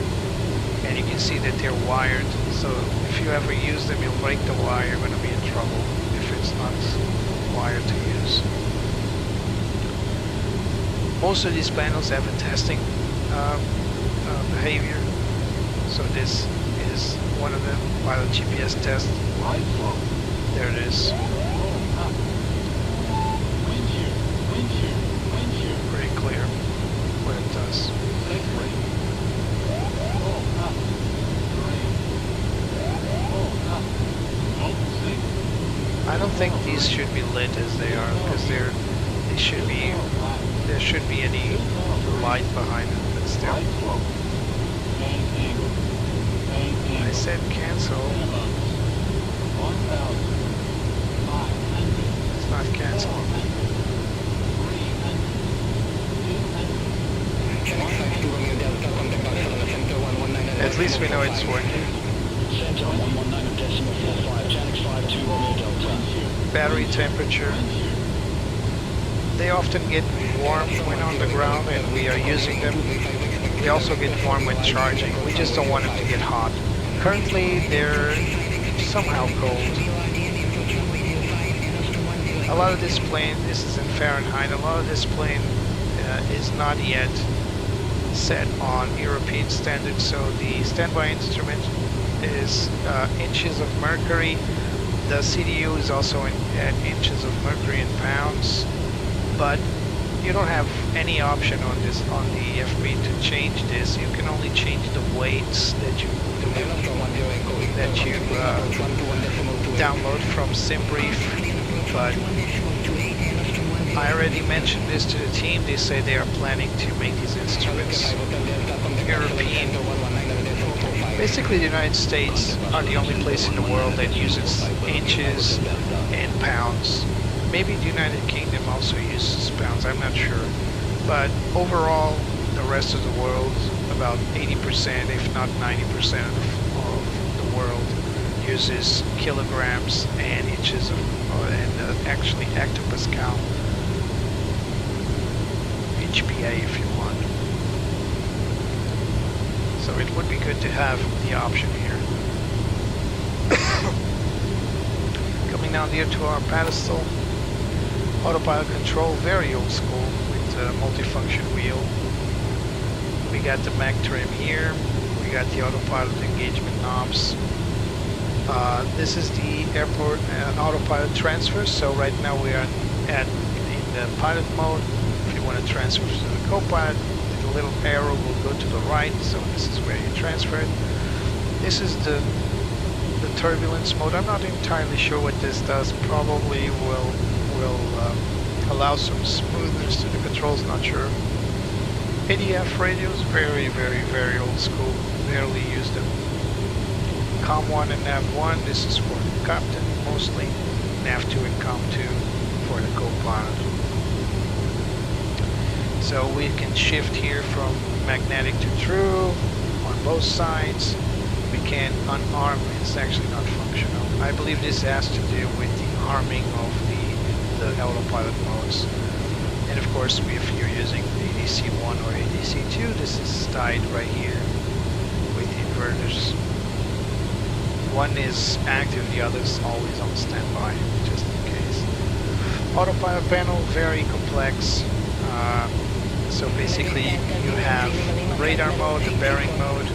and you can see that they're wired, so if you ever use them, you'll break the wire, you're going to be in trouble if it's not wired to use. Most of these panels have a testing behavior, so this is one of them, pilot GPS test. There it is. Pretty clear what it does. I don't think these should be lit as they are, because there should be any light behind it, but still. I said cancel. It's not canceling. At least we know it's working. Battery temperature. They often get warm when on the ground and we are using them. They also get warm when charging. We just don't want them to get hot. Currently they're somehow cold. A lot of this plane, this is in Fahrenheit, a lot of this plane is not yet set on European standards, so the standby instrument is inches of mercury. The CDU is also at inches of mercury in pounds, but you don't have any option on this, on the FB, to change this. You can only change the weights that you download from Simbrief, but I already mentioned this to the team. They say they are planning to make these instruments European. Basically, the United States are the only place in the world that uses inches and pounds. Maybe the United Kingdom also uses pounds, I'm not sure. But overall, the rest of the world, about 80%, if not 90% of the world uses kilograms and inches of, and actually hectopascal. HPA if you want. So it would be good to have the option here. Coming down here to our pedestal, autopilot control, very old school with a multifunction wheel. We got the Mac trim here. We got the autopilot engagement knobs. This is the airport autopilot transfer. So right now we are in the pilot mode. If you want to transfer to the co-pilot, the little arrow will go to the right. So this is where you transfer it. This is the turbulence mode. I'm not entirely sure what this does. Probably will allow some smoothness to the controls. Not sure. ADF radios, very old school, barely use them. COM1 and NAV1, this is for the captain mostly, NAV2 and COM2 for the co-pilot. So we can shift here from magnetic to true on both sides. We can unarm, it's actually not functional. I believe this has to do with the arming of the autopilot modes. And of course, if you're using ADC1 or ADC2, this is tied right here with the inverters. One is active, the other is always on standby, just in case. Autopilot panel, very complex. So basically you have radar mode, the bearing mode,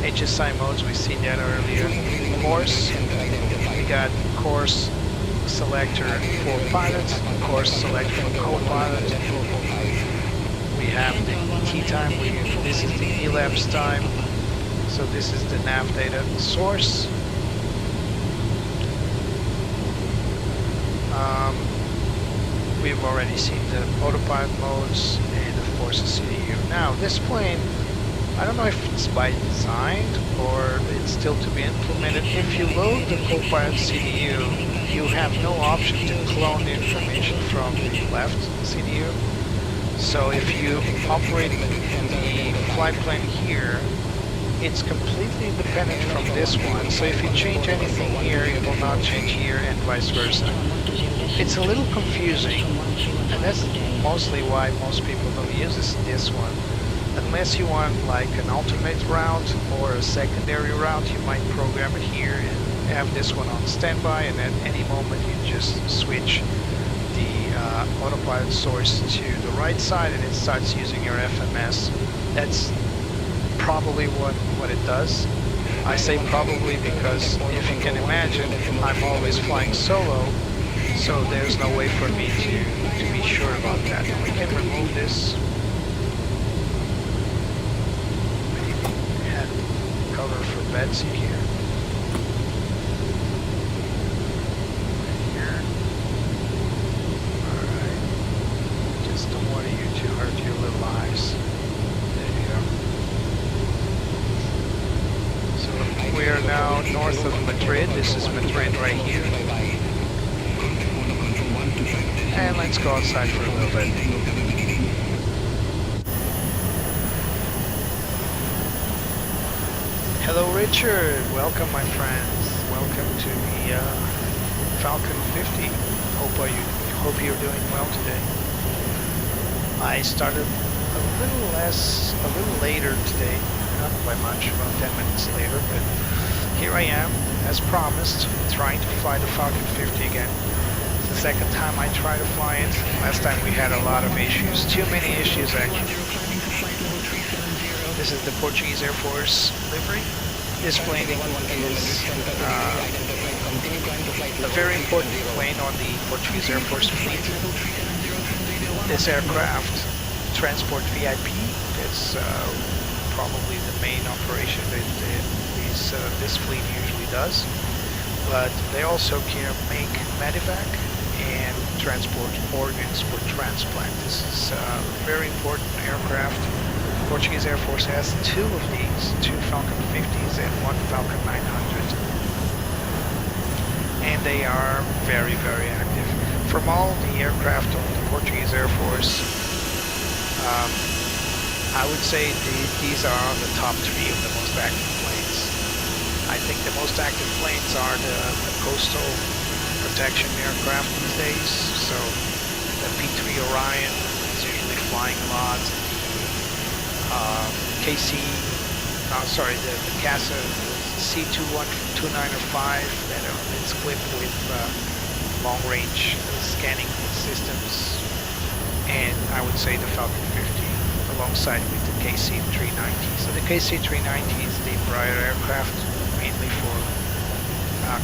HSI modes, we've seen that earlier. Course, we got course selector for pilots, course selector for co-pilot. We have the key time, this is the elapsed time. So this is the nav data source. We've already seen the autopilot modes and of course the CDU. Now this plane, I don't know if it's by design or it's still to be implemented. If you load the co-pilot CDU, you have no option to clone the information from the left CDU. So if you operate the flight plan here, it's completely dependent from this one. So if you change anything here, it will not change here and vice versa. It's a little confusing, and that's mostly why most people don't use this one. Unless you want like an alternate route or a secondary route, you might program it here and have this one on standby, and at any moment you just switch the autopilot source to the right side and it starts using your FMS. That's probably what it does. I say probably because if you can imagine, I'm always flying solo, so there's no way for me to be sure about that. We can remove this. And cover for Betsy here. Here. Alright. Just don't want you to hurt your little eyes. There you go. So we are now north of Madrid. This is Madrid right here. And let's go outside for a little bit. Hello Richard, welcome my friends. Welcome to the Falcon 50. Hope you're doing well today. I started a little later today, not by much, about 10 minutes later, but here I am, as promised, trying to fly the Falcon 50 again. The second time I try to fly it. Last time we had a lot of issues, too many issues actually. This is the Portuguese Air Force livery. This plane is a very important plane on the Portuguese Air Force fleet. This aircraft transport VIP. It's probably the main operation that this fleet usually does. But they also can make medevac and transport organs for transplant. This is a very important aircraft. Portuguese Air Force has two of these, two Falcon 50s and one Falcon 900. And they are very active. From all the aircraft of the Portuguese Air Force, I would say these are on the top three of the most active planes. I think the most active planes are the coastal protection aircraft these days. So the P3 Orion is usually flying a lot. The CASA C22905 that it's equipped with long-range scanning systems, and I would say the Falcon 50 alongside with the KC-390. So the KC-390 is the Embraer aircraft, mainly for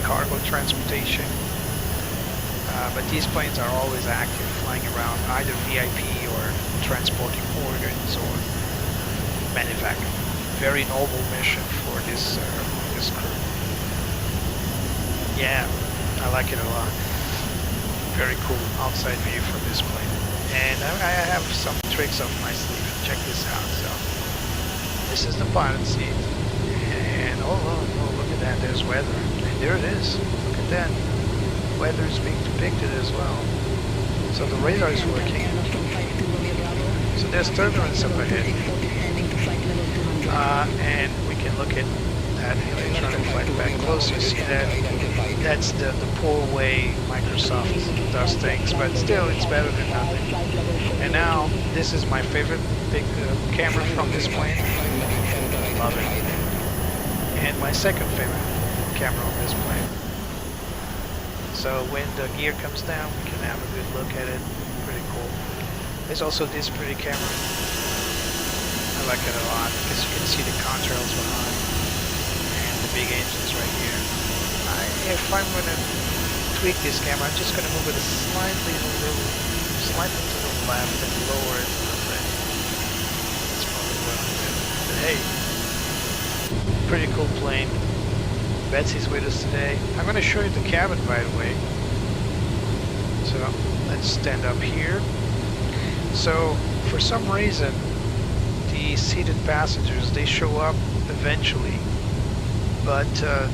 cargo transportation. But these planes are always active, flying around either VIP or transporting organs or medevac. Very noble mission for this crew. Yeah, I like it a lot. Very cool outside view from this plane. And I have some tricks up my sleeve. Check this out. So this is the pilot seat, and oh, look at that. There's weather, and there it is. Look at that. Weather is being depicted as well. So the radar is working. So there's turbulence up ahead, and we can look at that electronic flight back close. You see that? That's the poor way Microsoft does things, but still it's better than nothing. And now this is my favorite big camera from this plane. Love it. And my second favorite camera on this plane. So when the gear comes down, we can have a good look at it. Pretty cool. There's also this pretty camera. I like it a lot because you can see the contrails behind and the big engines right here. If I'm going to tweak this camera, I'm just going to move it slightly to the left and lower it a little bit. That's probably what I'm doing. But hey, pretty cool plane. Betsy's with us today. I'm going to show you the cabin, by the way. So let's stand up here. So for some reason, the seated passengers, they show up eventually, but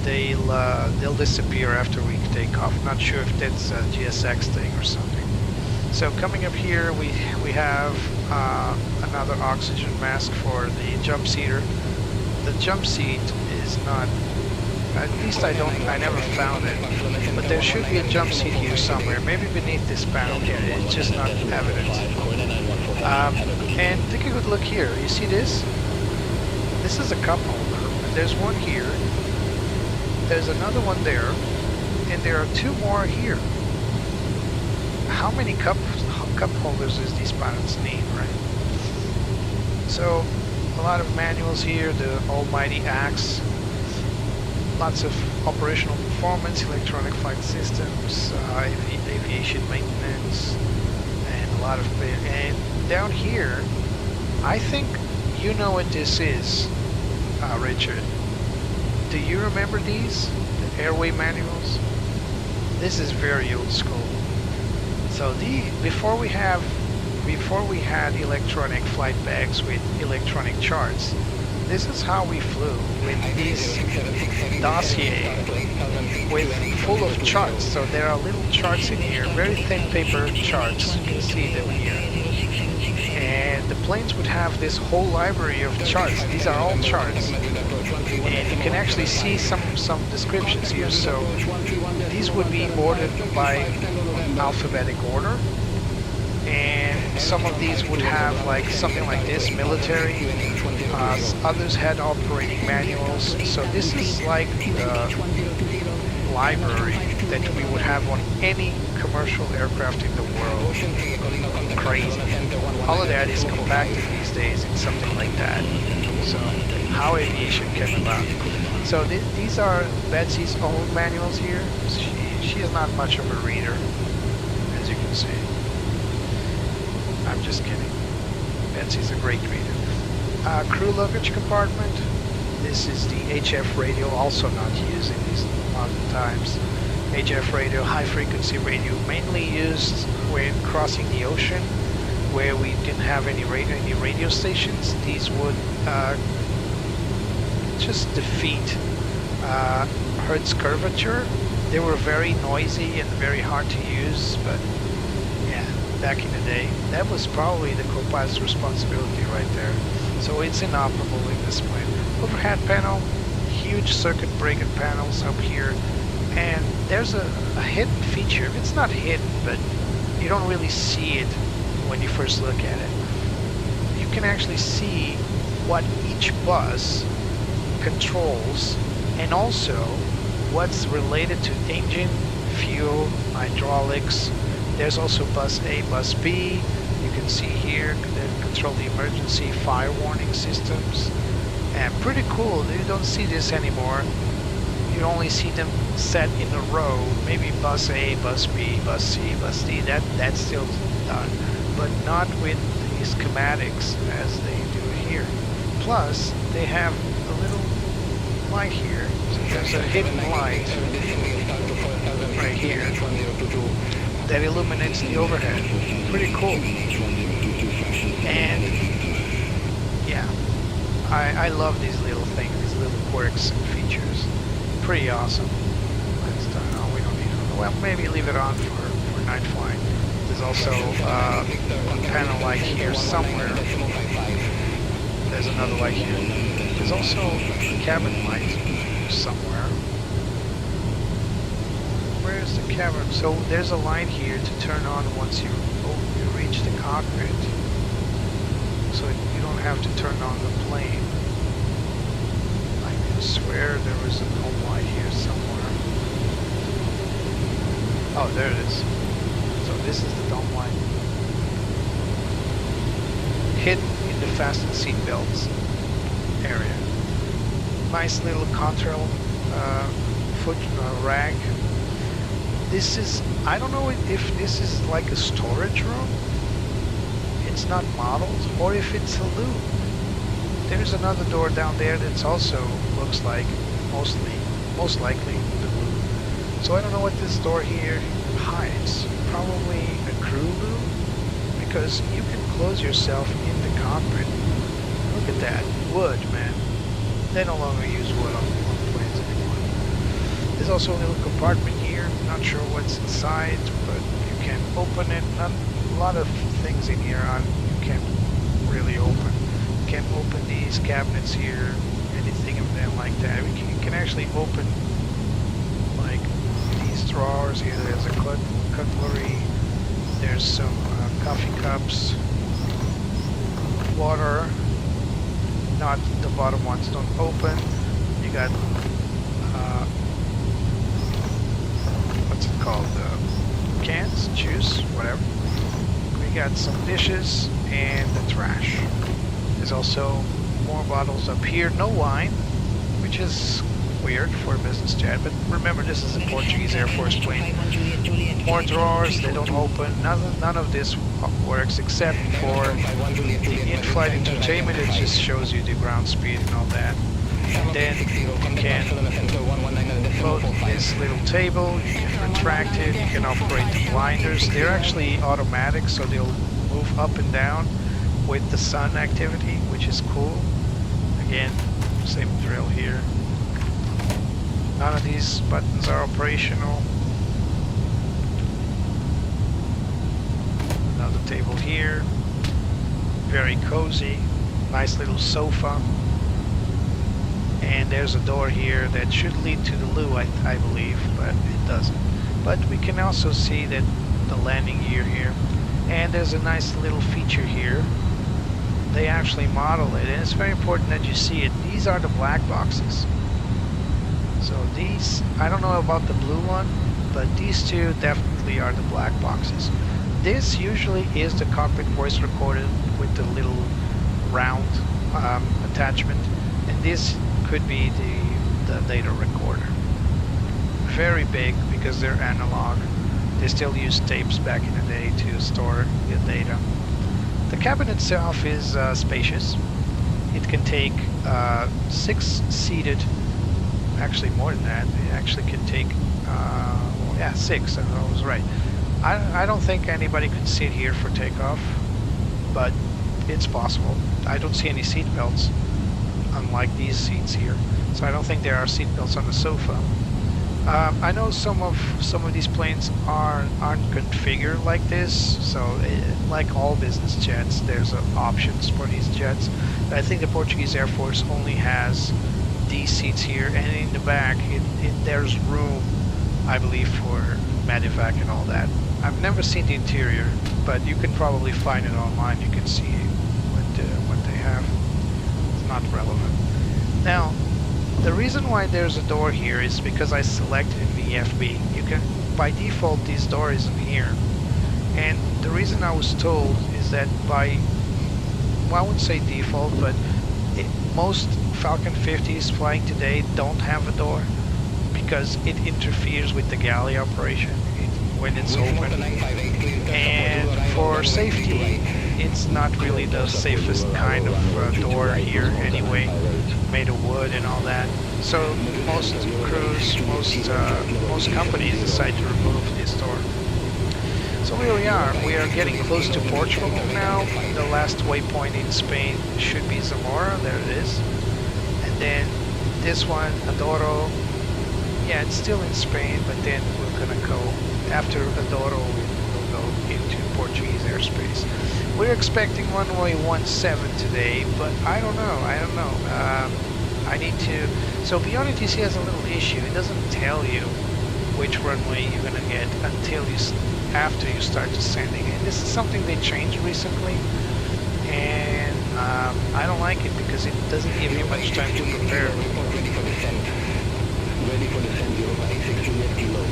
they'll disappear after we take off. Not sure if that's a GSX thing or something. So coming up here, we have another oxygen mask for the jump seater. The jump seat is not, at least I never found it, but there should be a jump seat here somewhere, maybe beneath this panel here. It's just not evident. And take a good look here. You see this? This is a cup holder. There's one here. There's another one there, and there are two more here. How many cup holders does these pilots need, right? So a lot of manuals here. The almighty axe. Lots of operational performance, electronic flight systems, aviation maintenance, and a lot of. And down here, I think you know what this is, Richard. Do you remember these? The airway manuals? This is very old school. So before we had electronic flight bags with electronic charts, this is how we flew, with these dossier full of charts. So there are little charts in here, very thin paper charts. You can see them here. And the planes would have this whole library of charts. These are all charts. And you can actually see some descriptions here. So these would be ordered by alphabetic order. And some of these would have like something like this, military. Others had operating manuals. So this is like the library that we would have on any commercial aircraft in the world. Crazy. All of that is compacted these days in something like that. So how aviation came about. So these are Betsy's own manuals here. She is not much of a reader, as you can see. I'm just kidding. Betsy's a great reader. Crew luggage compartment. This is the HF radio, also not used in these modern times. HF radio, high frequency radio, mainly used when crossing the ocean, where we didn't have any radio stations. These would just defeat Hertz curvature. They were very noisy and very hard to use, but yeah, back in the day, that was probably the co-pilot's responsibility right there. So it's inoperable in this plane. Overhead panel, huge circuit breaker panels up here, and there's a hidden feature. It's not hidden, but you don't really see it when you first look at it. You can actually see what each bus controls, and also what's related to engine, fuel, hydraulics. There's also bus A, bus B. You can see here that control the emergency fire warning systems. And pretty cool. You don't see this anymore. You only see them set in a row. Maybe bus A, bus B, bus C, bus D. That's still done, but not with the schematics as they do here. Plus, they have a little light here. So there's a hidden light right here. that illuminates the overhead. Pretty cool. And yeah, I love these little things, these little quirks and features. Pretty awesome. Let's no, we don't need it. Well, maybe leave it on for night flying. There's also a panel light here somewhere. There's another light here. There's also a cabin light somewhere. Where's the cabin? So there's a light here to turn on once you reach the cockpit. So you don't have to turn on the plane. I can swear there was a home light here somewhere. Oh, there it is. So this is the dome light. Hidden in the fasten seat belts area. Nice little Contrail foot rag. This is, I don't know if this is like a storage room. It's not modeled, or if it's a loop. There's another door down there that's also looks like most likely the loop. So I don't know what this door here hides. Probably a crew loop, because you can close yourself in the cockpit. Look at that wood, man. They no longer use wood on planes anymore. There's also a little compartment here. Not sure what's inside, but you can open it. A lot of things in here you can't really open. You can't open these cabinets here, anything of them like that. You can actually open like these drawers here. There's a cutlery. There's some coffee cups, water. Not the bottom ones don't open. You got what's it called? Cans, juice, whatever. We got some dishes and the trash. There's also more bottles up here. No wine, which is weird for a business jet, but remember this is a Portuguese Air Force plane. More drawers, they don't open. None of this works except for the in-flight entertainment. It just shows you the ground speed and all that. And then you can load this little table, you can retract it, you can operate the blinders. They're actually automatic, so they'll move up and down with the sun activity, which is cool. Again, same drill here. None of these buttons are operational. Another table here. Very cozy. Nice little sofa. And there's a door here that should lead to the loo, I believe, but it doesn't. But we can also see that the landing gear here. And there's a nice little feature here. They actually model it, and it's very important that you see it. These are the black boxes. So these, I don't know about the blue one, but these two definitely are the black boxes. This usually is the cockpit voice recorder with the little round attachment, and this could be the data recorder. Very big because they're analog. They still use tapes back in the day to store the data. The cabin itself is spacious. It can take 6 seated, actually more than that. It actually can take, yeah, 6, I was right. I don't think anybody could sit here for takeoff, but it's possible. I don't see any seat belts, unlike these seats here. So I don't think there are seat belts on the sofa. I know some of these planes aren't configured like this, so like all business jets, there's options for these jets. But I think the Portuguese Air Force only has these seats here, and in the back, there's room, I believe, for medevac and all that. I've never seen the interior, but you can probably find it online. You can see what they have. It's not relevant. Now, the reason why there's a door here is because I selected VFB. You can, by default, this door isn't here. And the reason I was told is that by, well, I wouldn't say default, but most Falcon 50s flying today don't have a door because it interferes with the galley operation when it's open. And for safety, it's not really the safest kind of door here anyway, made of wood and all that. So most crews, most companies decide to remove this door. So here we are. We are getting close to Portugal now. The last waypoint in Spain should be Zamora. There it is. And then this one, Adoro. Yeah, it's still in Spain, but then we're gonna go after Adoro. We'll go into Portuguese airspace. We're expecting runway 17 today, but I don't know. I need to. So Beyond ATC has a little issue. It doesn't tell you which runway you're gonna get until after you start descending. And this is something they changed recently, and I don't like it because it doesn't give you much time to prepare.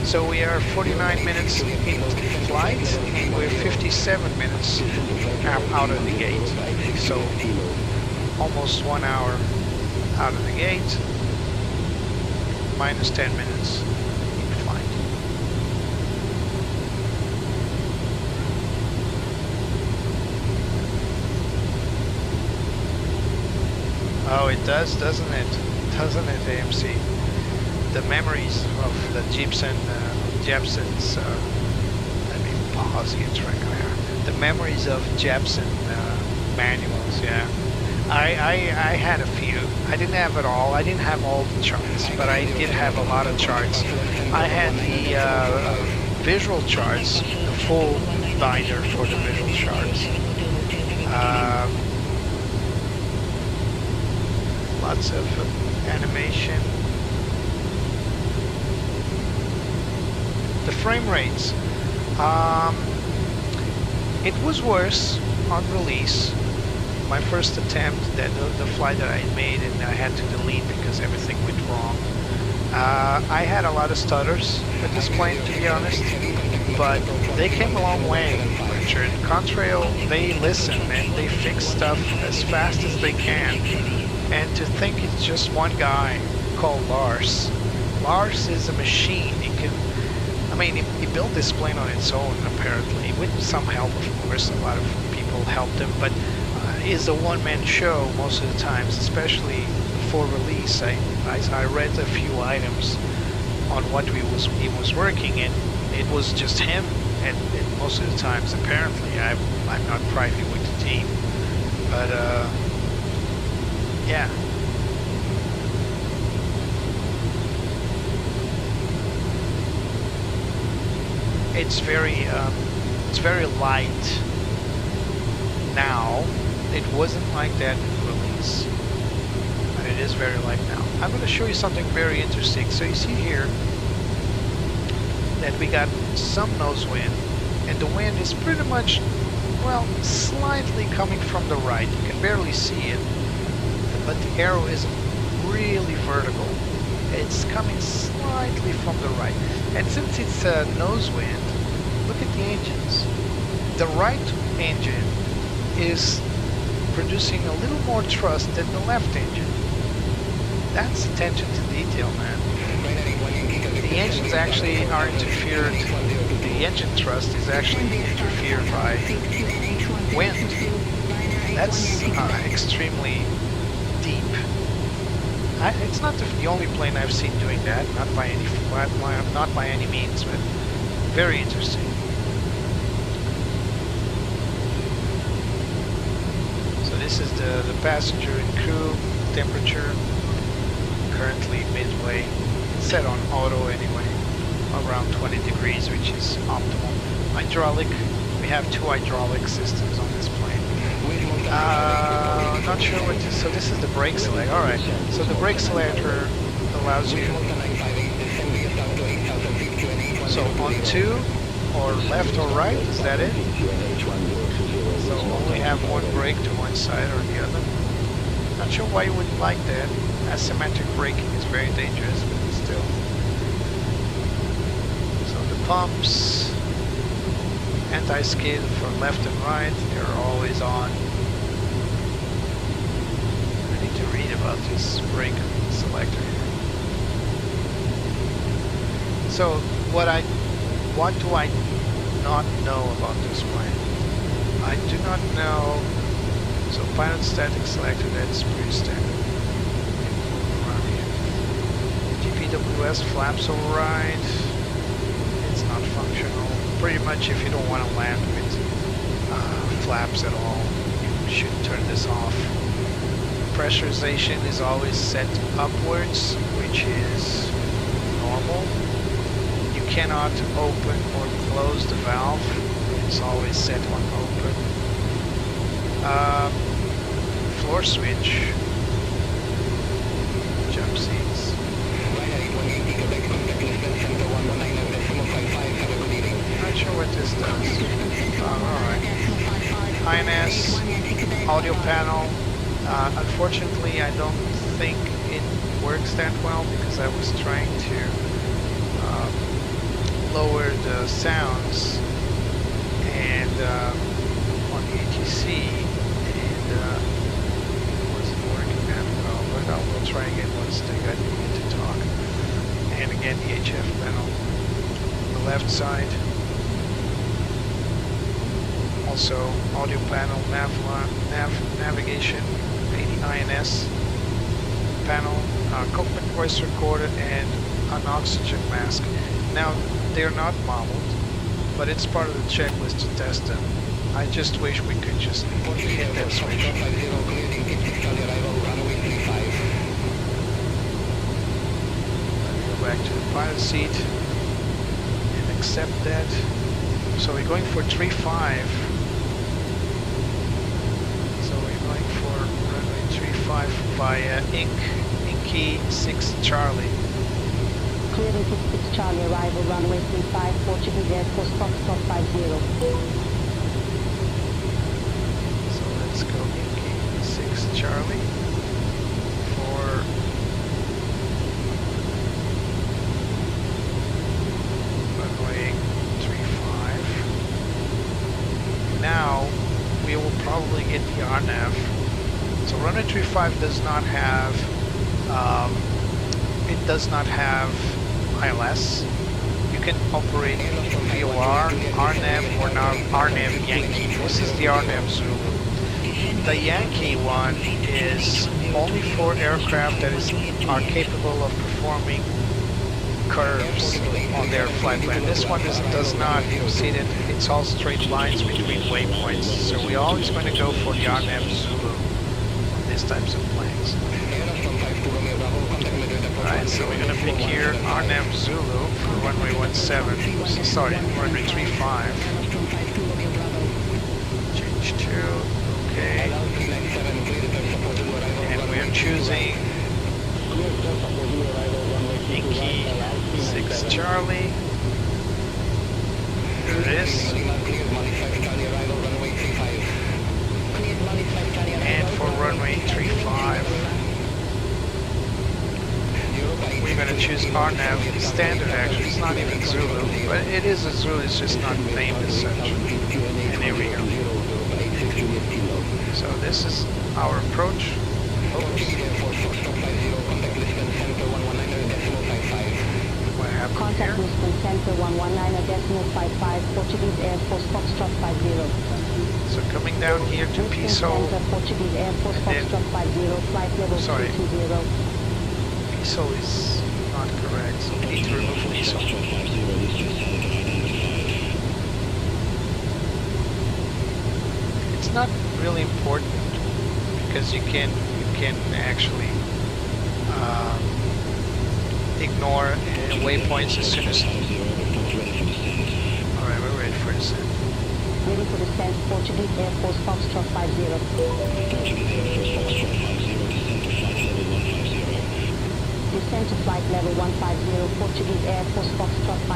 So we are 49 minutes in flight, and we're 57 minutes out of the gate. So almost 1 hour out of the gate, minus 10 minutes in flight. Oh, it does, doesn't it? Doesn't it, AMC? The memories of the Jepson's, let me pause here, track there. The memories of Jepson manuals, yeah. I had a few. I didn't have it all. I didn't have all the charts, but I did have a lot of charts. I had the visual charts, the full binder for the visual charts. Lots of animation. The frame rates. It was worse on release. My first attempt, the flight that I made, and I had to delete because everything went wrong. I had a lot of stutters with this plane, to be honest, but they came a long way, Richard. Contrail, they listen and they fix stuff as fast as they can. And to think it's just one guy called Lars. Lars is a machine. He can, I mean, he built this plane on its own, apparently, with some help, of course. A lot of people helped him, but is a one-man show most of the times, especially for release. I read a few items on what he was working, and it was just him, and most of the times, apparently. I'm not privy with the team, but yeah. It's very light now. It wasn't like that in release, but it is very light now. I'm going to show you something very interesting. So you see here that we got some nose wind, and the wind is pretty much, well, slightly coming from the right. You can barely see it, but the arrow is really vertical. It's coming slightly from the right. And since it's a nose wind, look at the engines. The right engine is producing a little more thrust than the left engine. That's attention to detail, man. The engines actually are interfered, the engine thrust is actually interfered by wind. That's extremely deep. It's not the only plane I've seen doing that, not by any means, but very interesting. So this is the passenger and crew temperature, currently midway. It's set on auto anyway, around 20 degrees, which is optimal. Hydraulic, we have 2 hydraulic systems on this plane. Not sure what to, so this is the brake select. Alright, so the brake selector allows you, so on 2 or left or right, is that it? So only have one brake to one side or the other. Not sure why you wouldn't like that. Asymmetric braking is very dangerous, but still. So the pumps, anti-skid for left and right, they're always on. I need to read about this brake selector here. So what do I not know about this plane? I do not know. So pilot static selector, that's pretty standard. Around here. GPWS flaps override. It's not functional. pretty much if you don't want to land with flaps at all, you should turn this off. Pressurization is always set upwards, which is normal. You cannot open or close the valve. It's always set on open. Floor switch. Jump seats. Not sure what this does. Alright. INS, audio panel. Unfortunately, I don't think it works that well because I was trying to lower the sounds and on the ATC, and it wasn't working that well. But I will try again once they got me to talk. And again, the HF panel on the left side. Also, audio panel, navigation, INS panel, cockpit voice recorder, and an oxygen mask. Now, they're not modeled, but it's part of the checklist to test them. I just wish we could just hit that switch. Let me go back to the pilot seat and accept that. So we're going for 3.5. So we're going for runway 3.5 via Inky 6 Charlie. Clearing 6 Charlie, arrival runway 35, Portuguese Air Force Foxtrot 50. So let's go Inky 6 Charlie for runway 35. Now we will probably get the RNAV. So runway 35 does not have ILS. You can operate VOR, RNAV, or now RNAV Yankee. This is the RNAV Zulu. The Yankee one is only for aircraft that are capable of performing curves on their flight plan. This one does not. You'll see that it's all straight lines between waypoints. So we're always going to go for the RNAV Zulu on these types of planes. Alright, so we're going to pick here RNAV Zulu for runway 17, sorry, runway 35. Change to, okay. And we are choosing Inky 6 Charlie. There it is. And for runway 35. We're going to choose RNAV standard actually. It's not even Zulu, but it is a Zulu, it's just not named as such. And here we go. So this is our approach. What happened Contact here? Lisbon Center 119.55, Portuguese Air Force Foxtrot 50. So coming down here to Lisbon Piso, Center, Portuguese Air Force and then- Foxtrot 50, flight level Sorry. 220. Piso is not correct, so we need to remove Piso. It's not really important because you can actually ignore waypoints as soon as. All right, we're ready for descent. Ready for descent, Portuguese Air Force Foxtrot 50. Descend to flight level 150, Portuguese Air Force Foxtrot 50.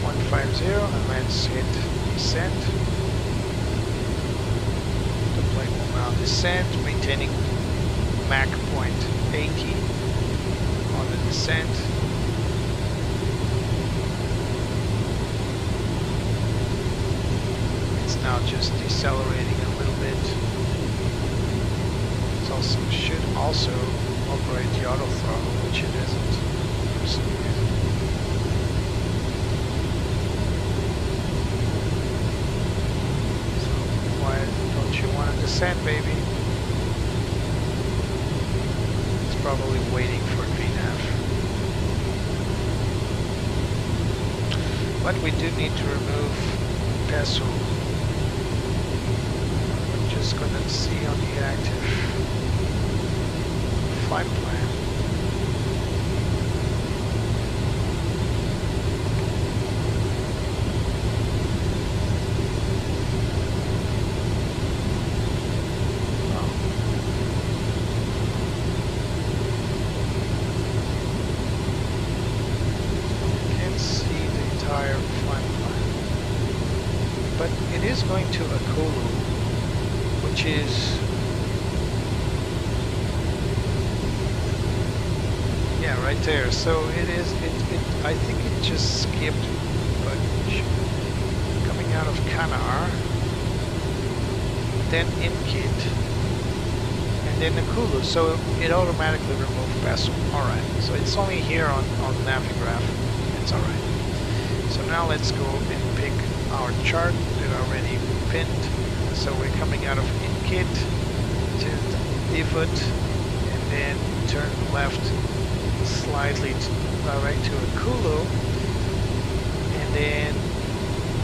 150, and let's hit descent. The plane will now descend, maintaining Mach point 80 on the descent. It's now just decelerating a little bit. It also should also operate the auto throttle, which it isn't for some reason. So why don't you want to descend, baby? But we do need to remove Dassault. I'm just gonna see on the active flight plan. Going to Akulu, which is, yeah, right there. So it is. I think it just skipped a bunch. Coming out of Kanar, then Inkit, and then Akulu. So it automatically removed Basel. All right. So it's only here on Navigraph. It's all right. So now let's go and pick our chart that already pinned. So we're coming out of Inkit to Divot and then turn left slightly right to Akulu, and then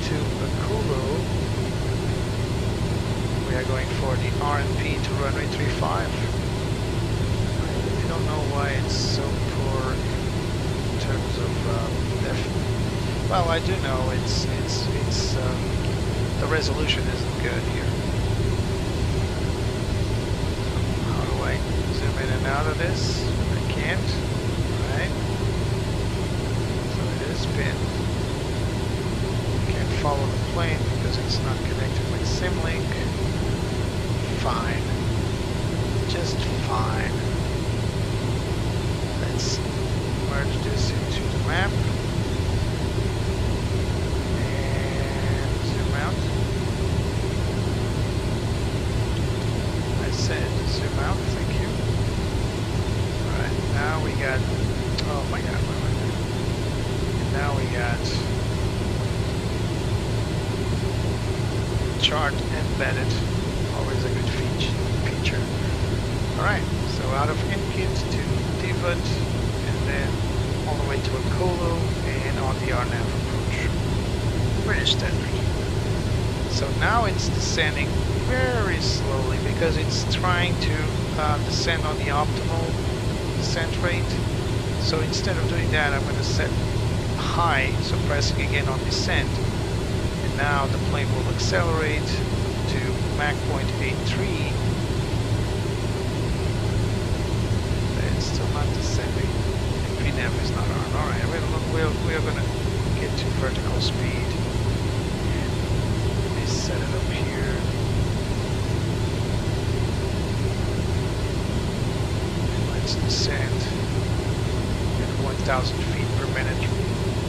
to Akulu we are going for the RNP to runway 35. I don't know why it's so poor in terms of well, I do know it's the resolution isn't good here. How do I zoom in and out of this? I can't. Right? So it is pinned. Can't follow the plane because it's not connected with Simlink. Fine. Just fine. Let's merge this into the map. Zoom out, thank you. Alright, now we got, oh my god, what am I doing? And now we got chart embedded, always a good feature. Alright, so out of Inkit to Divot, and then all the way to Akulu, and on the RNAV approach. Pretty standard. So now it's descending very slowly because it's trying to descend on the optimal descent rate. So instead of doing that, I'm going to set high, so pressing again on descent. And now the plane will accelerate to Mach 0.83. It's still not descending. VNAV is not on. Alright, we're going to get to vertical speed. Set it up here. Let's descend at 1,000 feet per minute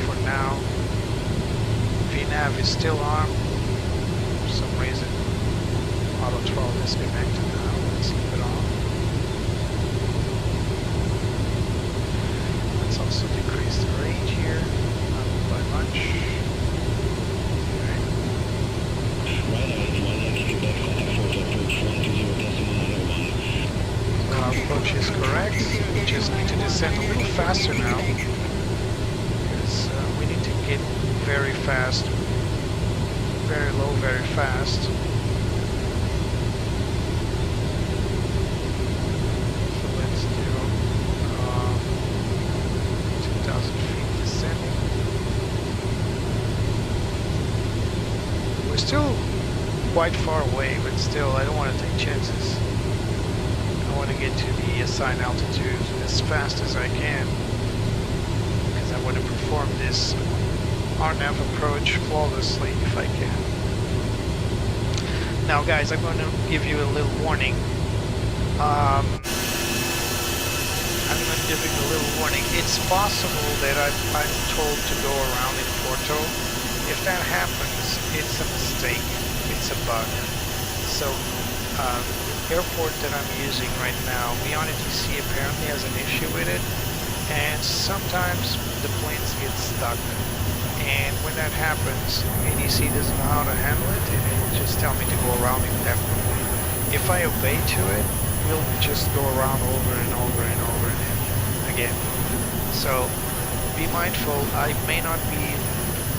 for now. VNAV is still on. For some reason, auto throttle is connected now. Let's keep it on. Let's also decrease the range here, not by much. Our approach is correct. We just need to descend a little faster now because we need to get very fast, very low, very fast. So let's do 2,000 feet descending. We're still quite far away, but still, I don't want to take chances. I want to get to the assigned altitude as fast as I can because I want to perform this RNAV approach flawlessly if I can. Now guys, I'm going to give you a little warning. I'm going to give you a little warning. It's possible that I'm told to go around in Porto. If that happens, it's a mistake. It's a bug. So airport that I'm using right now, ATC apparently has an issue with it, and sometimes the planes get stuck, and when that happens, ATC doesn't know how to handle it, and it will just tell me to go around indefinitely. If I obey to it, we'll just go around over and over and over again. So be mindful, I may not be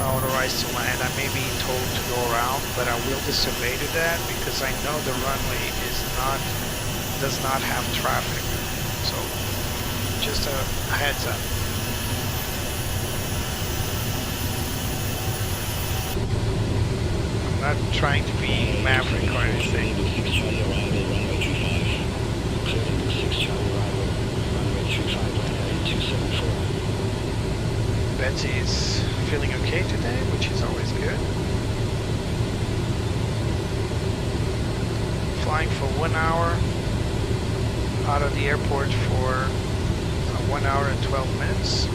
authorized to land. I may be told to go around, but I will disobey to that because I know the runway does not have traffic. So just a heads up. I'm not trying to be maverick or anything. Betsy is feeling okay today, which is always good. Flying for 1 hour, out of the airport for 1 hour and 12 minutes.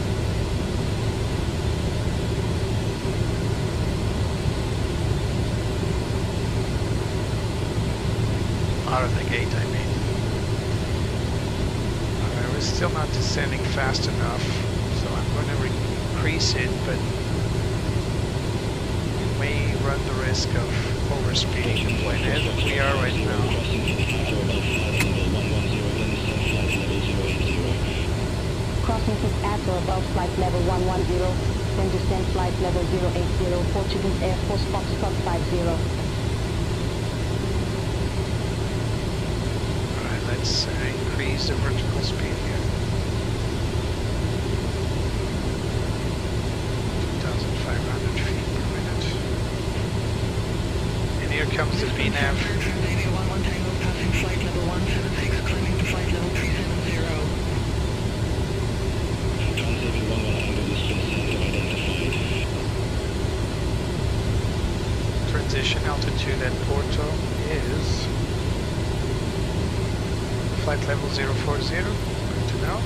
Out of the gate, I mean. We're still not descending fast enough, so I'm going to increase it, but we may run the risk of overspeeding the plane as we are right now. Crossing 6 at or above flight level 110, then descend flight level 080, Portuguese Air Force Foxtrot 50. Alright, let's increase the vertical speed here. 2,500 feet per minute. And here comes the VNAV. Transavia 11 Tango passing flight level 176, climbing to flight level 370. Transavia 11 Tango, this is center identified. Transition altitude at Porto is flight level 040. Good to know.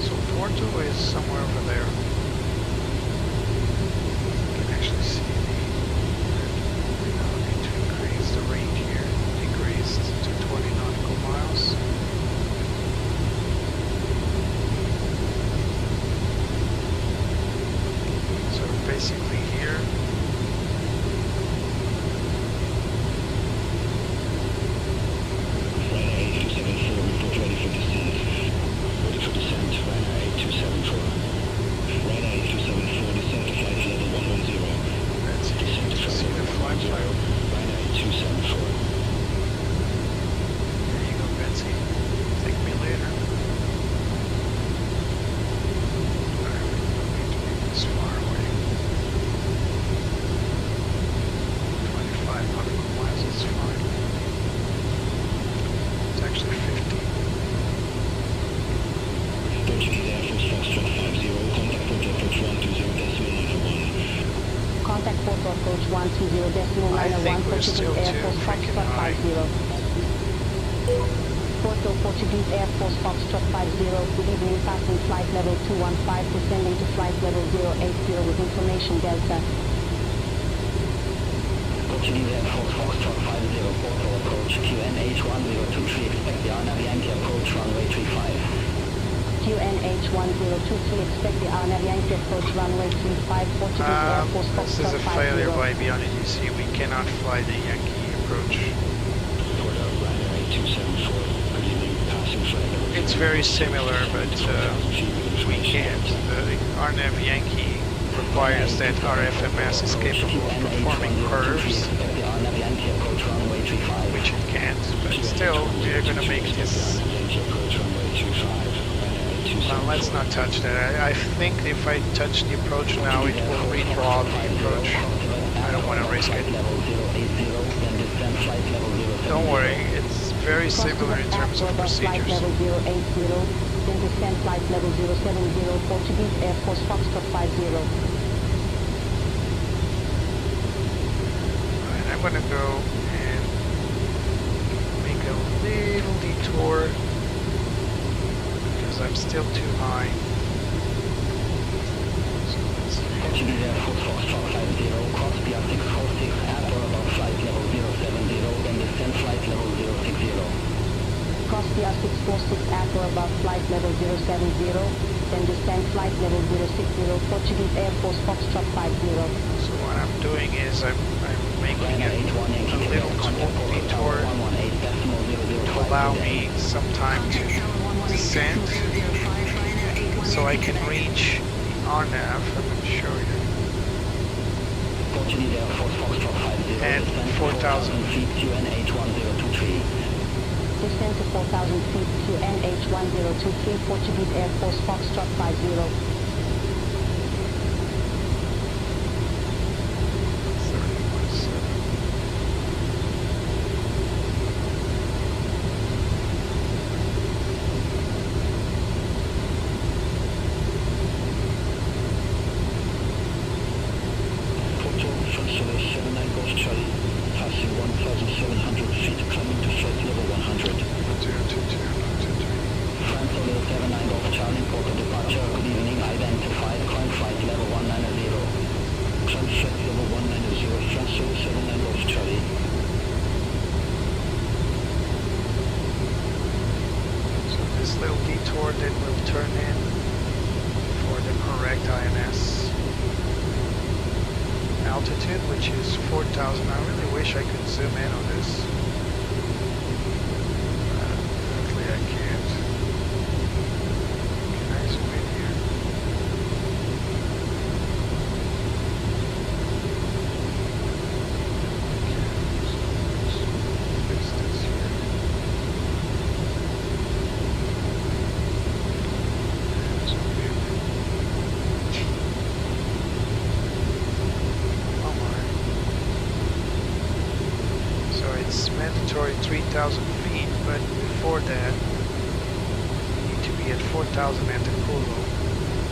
So Porto is somewhere over there. You can actually see we now need to increase the range here. Decreased to 20 nautical miles. So basically here. That's easy to see the flight file. There you go, Betsy. Take me later. Alright, we don't need to be this far away. 25 nautical miles is fine. It's actually 50. Portuguese Air Force Foxtrot 50, contact Porto approach 120.901. Contact Porto approach 120.901, I think we're Portuguese still Air too Force freaking Foxtrot high. 50. Porto, Portuguese Air Force Foxtrot 50, good evening, passing flight level 215, descending to flight level 080 with information Delta. Portuguese Air Force Foxtrot 50, Porto approach QNH 1023, expect the Navigraph approach runway 35. QNH 1023, expect the Navigraph approach runway 35, Portuguese Air Force This is a Foxtrot failure 50. by Avionics. You see, we cannot fly the Yankee approach. It's very similar, but we can't. Our Nav Yankee requires that our FMS is capable of performing curves, which it can't. But still, we're going to make this. Well, let's not touch that. I think if I touch the approach now, it will redraw the approach. I don't want to risk it. Don't worry, it's very similar in terms of Flight procedures. level 080, then descend flight level 070, Portuguese Air Force Foxtrot 50. Alright, I'm going to go and make a little detour because I'm still too high. So let's Portuguese Air Force Foxtrot 50, cross PR 646 at or above flight level 070, then descend flight level 060. Cross PR 646 at or above flight level 070, then descend flight level 060, Portuguese Air Force Foxtrot 50. So what I'm doing is I'm making a little detour allow me some time to descend so I can reach RNAV. I'm going to show you. Portuguese Air Force Foxtrot 50, And descend 4,000 feet to NH1023. Descend to 4,000 feet to NH1023, Portuguese Air Force Foxtrot 50. 79 Golf Charlie, passing 1,700 feet, climbing to flight level 100. France Hotel 79 Golf Charlie, Porto departure, good evening, identified, climb flight level 190. Climb flight level 190, France Hotel 79 Golf Charlie. So this little detour then will turn in for the correct INS altitude, which is 4,000. I really wish I could zoom in on this. Unfortunately, I can't. Can I zoom in here? Fix this here. And zoom in. It's mandatory 3,000 feet, but before that, you need to be at 4,000 at the Culo.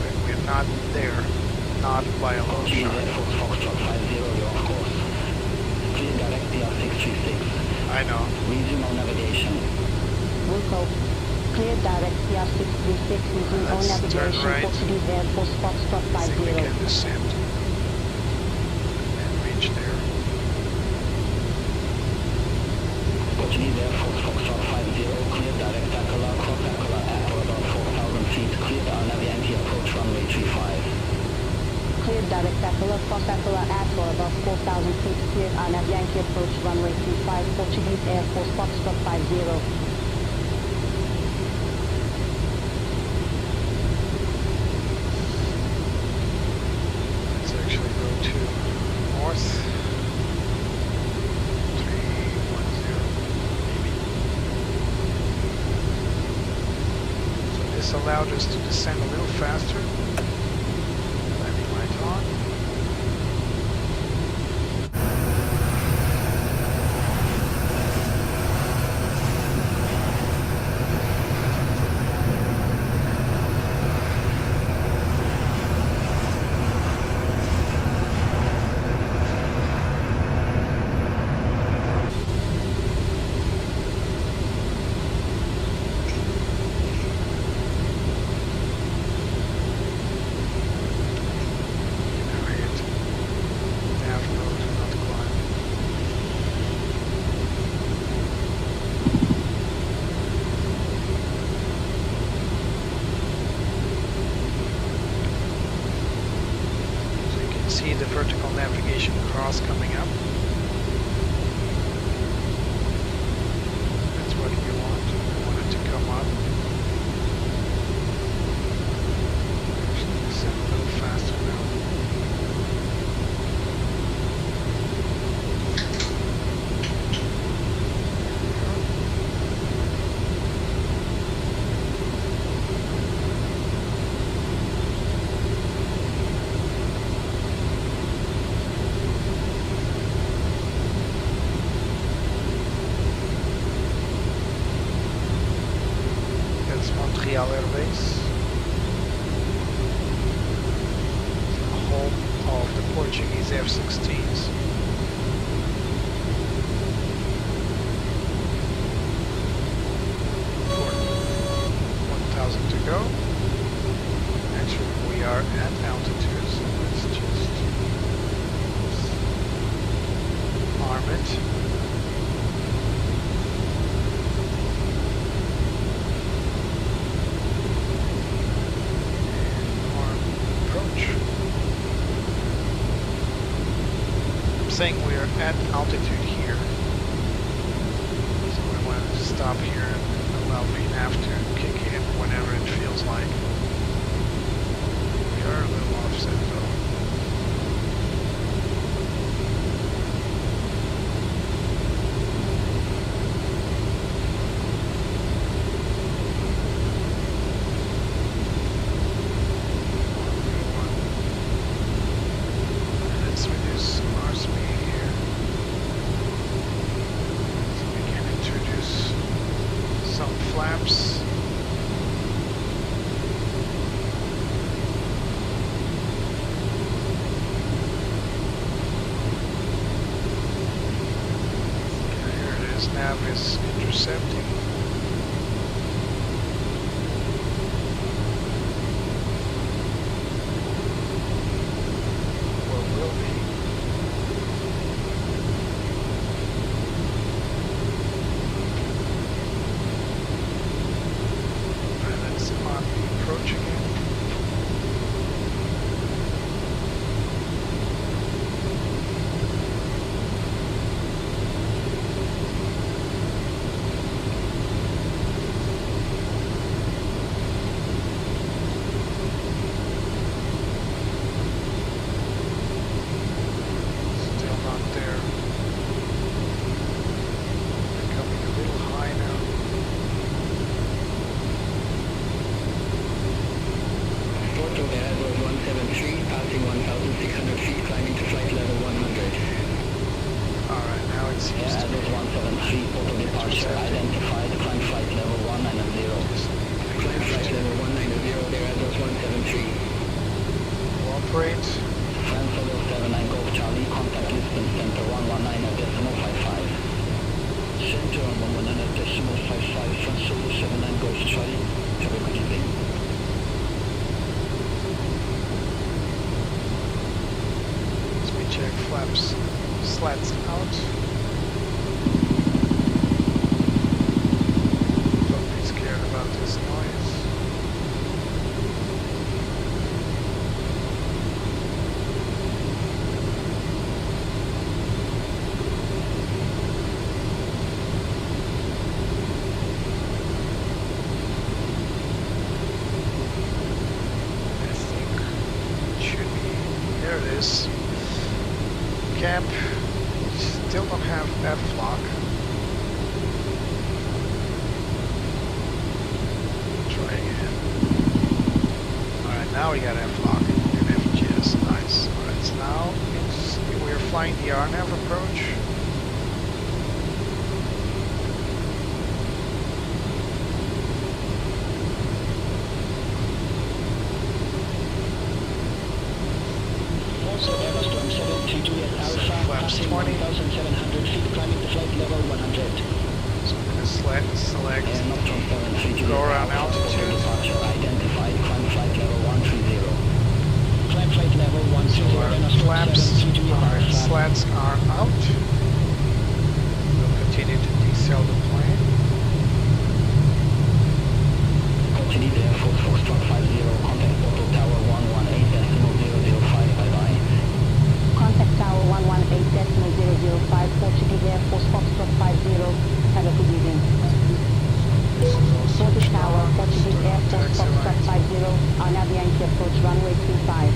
But we're not there, not by a long shot. Foxtrot 50, you're off course. Clear direct PR636. I know. Resume on navigation. Wilco, clear direct PR636, resume on Let's turn navigation, right. Portuguese Air Force Foxtrot I think we 50. can descend and reach there. Portuguese Air Force Foxtrot 50, clear direct Aquila, cross Aquila at or about 4,000 feet, cleared RNAV Yankee approach runway 35. Clear direct Aquila, cross Aquila at or above 4,000 feet, cleared RNAV Yankee approach runway 35, Portuguese Air Force Foxtrot 50. Let's actually go to north. 310, maybe. So this allowed us to descend a little faster. Landing light on. See the vertical navigation cross coming up. That's what you want. You want it to come up. Actually, descend a little faster now. Montreal Airways, home of the Portuguese F-16s. For 1,000 to go. Actually, we are at altitude, so let's just arm it. Saying we are at altitude here, so I want to stop here and have to kick in whenever it feels like. We are a little offset though. Let's reduce our speed here. So we can introduce some flaps. Okay, here it is. Nav is intercepting. Or will be. Alright, let's mark the approach again. Still not there. Becoming a little high now. Porto Airbus 173, passing 1,600 feet, climbing to flight level 100. Alright, now it seems to be Airbus 173, Porto departure, identified, climb flight level 190. Climb flight level 190, there Airbus 173. cooperate. France 079 Golf Charlie, contact distance center 119.55. Center on 119.55, France 079 Golf Charlie, have a good evening. Let me check flaps, slats out. Don't be scared about this noise. I think it should be, there it is. Cap, still don't have F-lock. Try again. Alright, now we got F-lock and FGS, nice. Alright, so now we're flying the RNAV approach. Also Airbus 270 Alpha, Flaps passing 20. 1,700 feet, climbing to flight level 100. So I'm going to select And Nocturne 732 go around Alpha, altitude. departure identified, climb flight level 130. Climb flight level So 130, our and Nocturne flaps, 732 our Alpha. slats are out. We'll continue to decel the plane. Portuguese Air Force Foxtrot 50, contact Porto Tower 118.005, bye-bye. Contact Tower 118.005, Portuguese Air Force Foxtrot 50. Have a good evening. This is also Porto Tower, strong. Portuguese Air Start Force taxi Foxtrot lines. 50, are now behind the approach runway 25.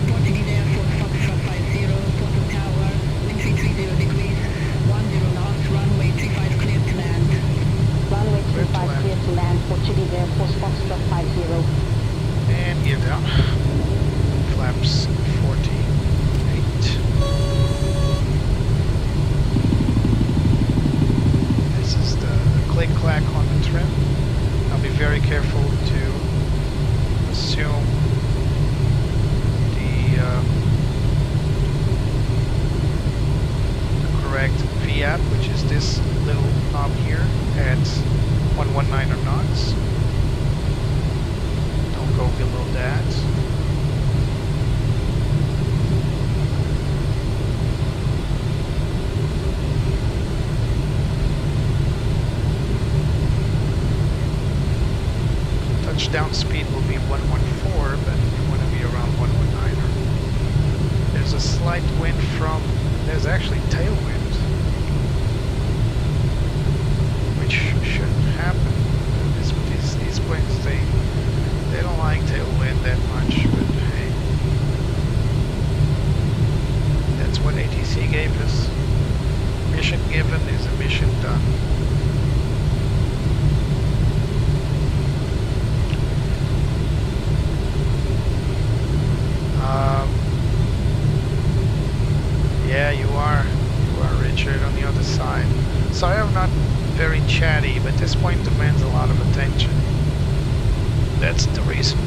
Portuguese Air Force Foxtrot 50, Porto Tower, wind 330 degrees, 10 knots, runway 35 clear to land. Runway Clear to 25 land. clear to land, Portuguese Air Force Foxtrot 50. And gear down. Flaps 48. This is the click-clack on the trim. I'll be very careful to assume the correct VAP, which is this little knob here at 119 knots. Don't go below that. Touchdown speed will be 114, but you want to be around 119. There's a slight wind from, there's actually tailwind, which side. Sorry I'm not very chatty, but this point demands a lot of attention. That's the reason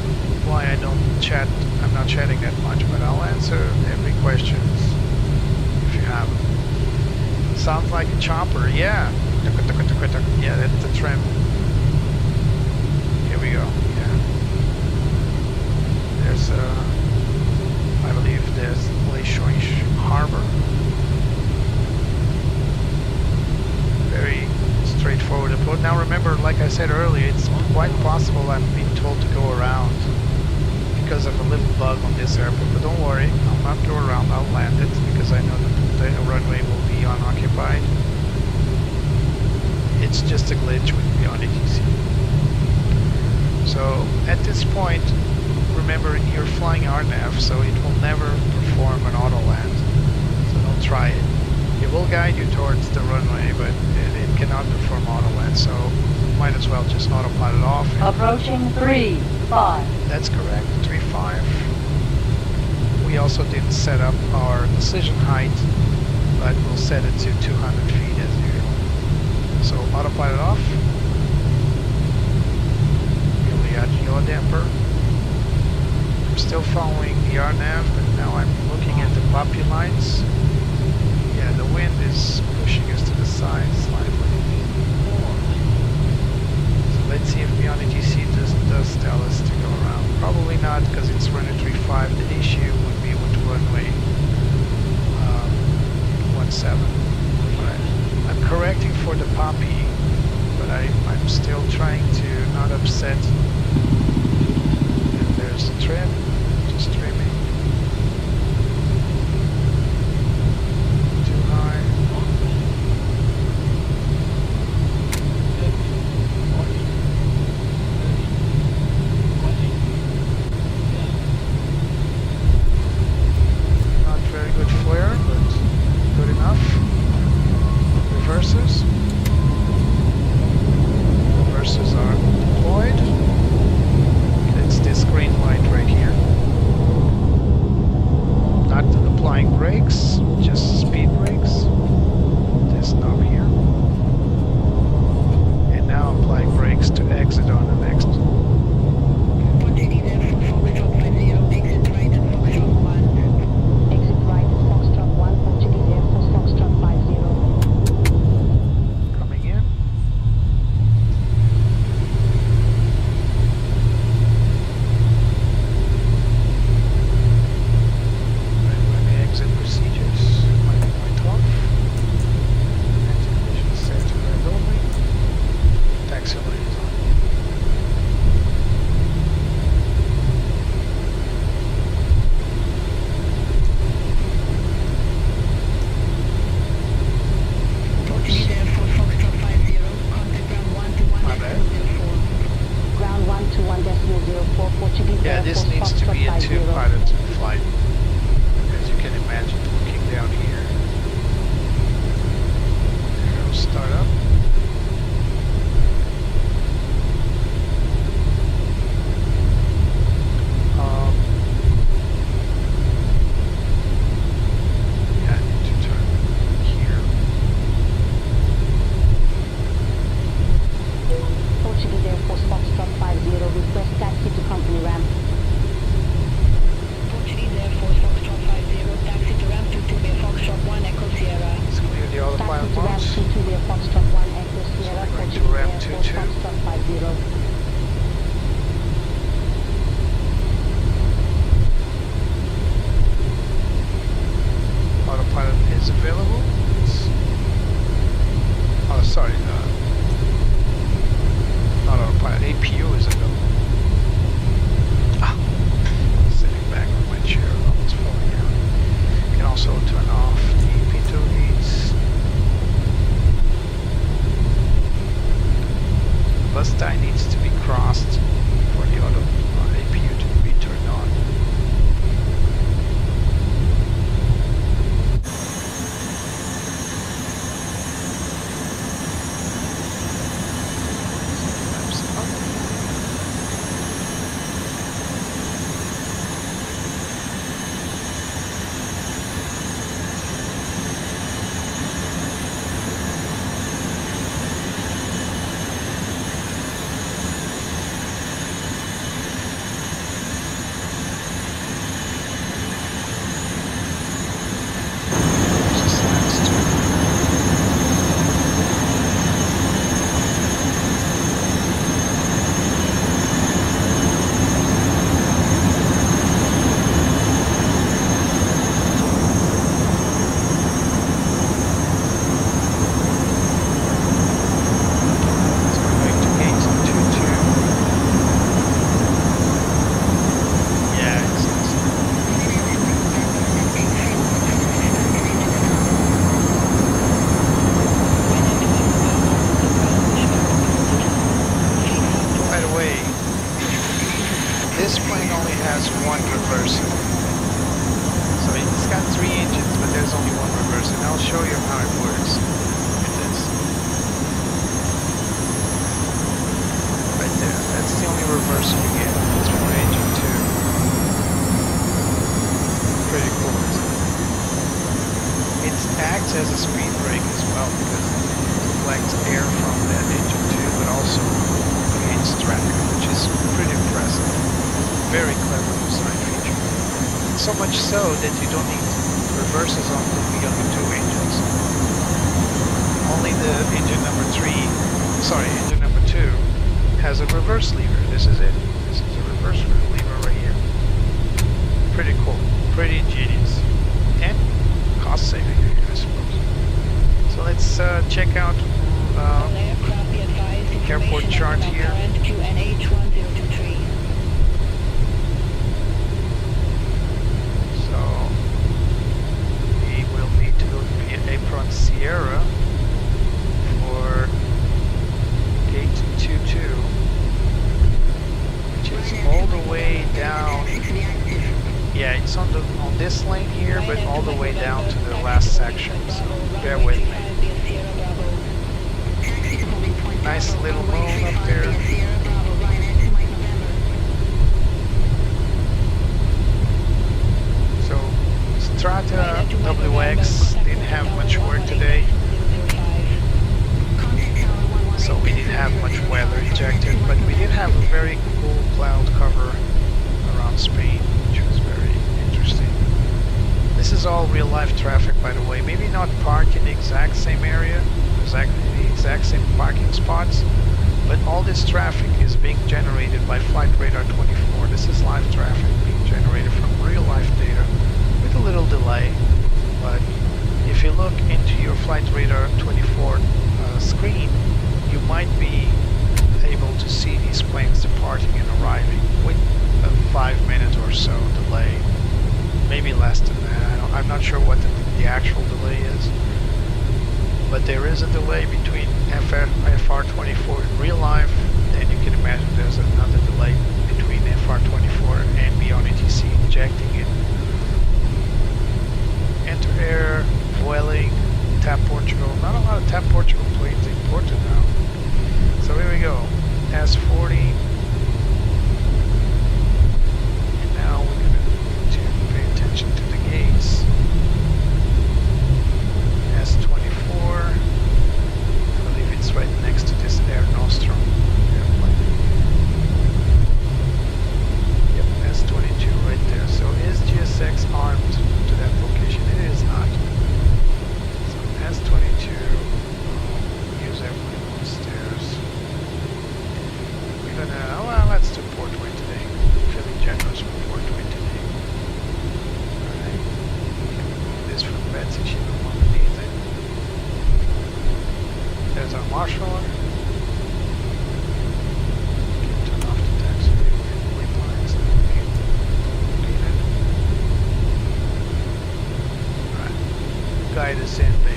why I don't chat. I'm not chatting that much, but I'll answer every question if you have them. Sounds like a chopper, yeah. Yeah, that's the trim. Here we go, yeah. There's I believe there's Leishonch Harbor. Very straightforward approach. Now remember, like I said earlier, it's quite possible I'm being told to go around because of a little bug on this airport, but don't worry, I'll not go around, I'll land it because I know that the runway will be unoccupied. It's just a glitch with beyond ATC. So at this point, remember you're flying RNAV, so it will never perform an auto land. So don't try it. It will guide you towards the runway, but it cannot perform auto land, so might as well just autopilot off. Approaching 3-5. That's correct, 3.5. We also didn't set up our decision height, but we'll set it to 200 feet as usual. So autopilot off. Here we got yaw damper. I'm still following the RNAV, but now I'm looking at the poppy lights. Yeah, the wind is pushing us to the side slightly. So let's see if Beyond ATC does tell us to go around. Probably not, because it's runway 35. The issue would be with runway 17. I'm correcting for the poppy, but I'm still trying to not upset. And there's the trim, just trimming. Too high. Not very good flare, but good enough. Reversers. Reversers are deployed. It's this green light right here. acts as a speed brake as well because it collects air from that engine too, but also creates drag, which is pretty impressive. Very clever design feature. So much so that you don't need reverses on the other two engines. Only the engine number 2 has a reverse lever. This is it. This is a reverse lever right here. Pretty cool. Pretty ingenious. And cost saving, I suppose. So let's check out airport chart here. So we will need to go to Apron Sierra for gate 22, which is all the way down. Yeah, it's on this lane here, but all the way down to the last section. So bear with me. Nice little moon up there. So StrataWX didn't have much work today. So we didn't have much weather injected, but we did have a very cool cloud cover around Spain, which was very interesting. This is all real life traffic, by the way. Maybe not parked in the exact same area, exactly the exact same parking spots, but all this traffic is being generated by Flight Radar 24. This is live traffic being generated from real life data with a little delay. But if you look into your Flight Radar 24 screen, you might be able to see these planes departing and arriving with a 5-minute or so delay, maybe less than that. I'm not sure what the actual delay is, but there is a delay between FR24 in real life, and you can imagine there's another delay between FR24 and Beyond ATC injecting in. Enter air, Vueling, TAP Portugal. Not a lot of TAP Portugal planes in Porto now. So here we go, S40, and now we're going to pay attention to the gates. S24, I believe it's right next to this Air Nostrum airplane. Yep, S22 right there. So is GSX armed to that location? It is not. So S22, use airplane on stairs. Well, let's do Portway today. Feeling generous with Portway today. Alright. Move this from Betsy, she don't want to leave it. There's our marshaller. Turn off the taxi wait lines. Alright. Guide us in, baby.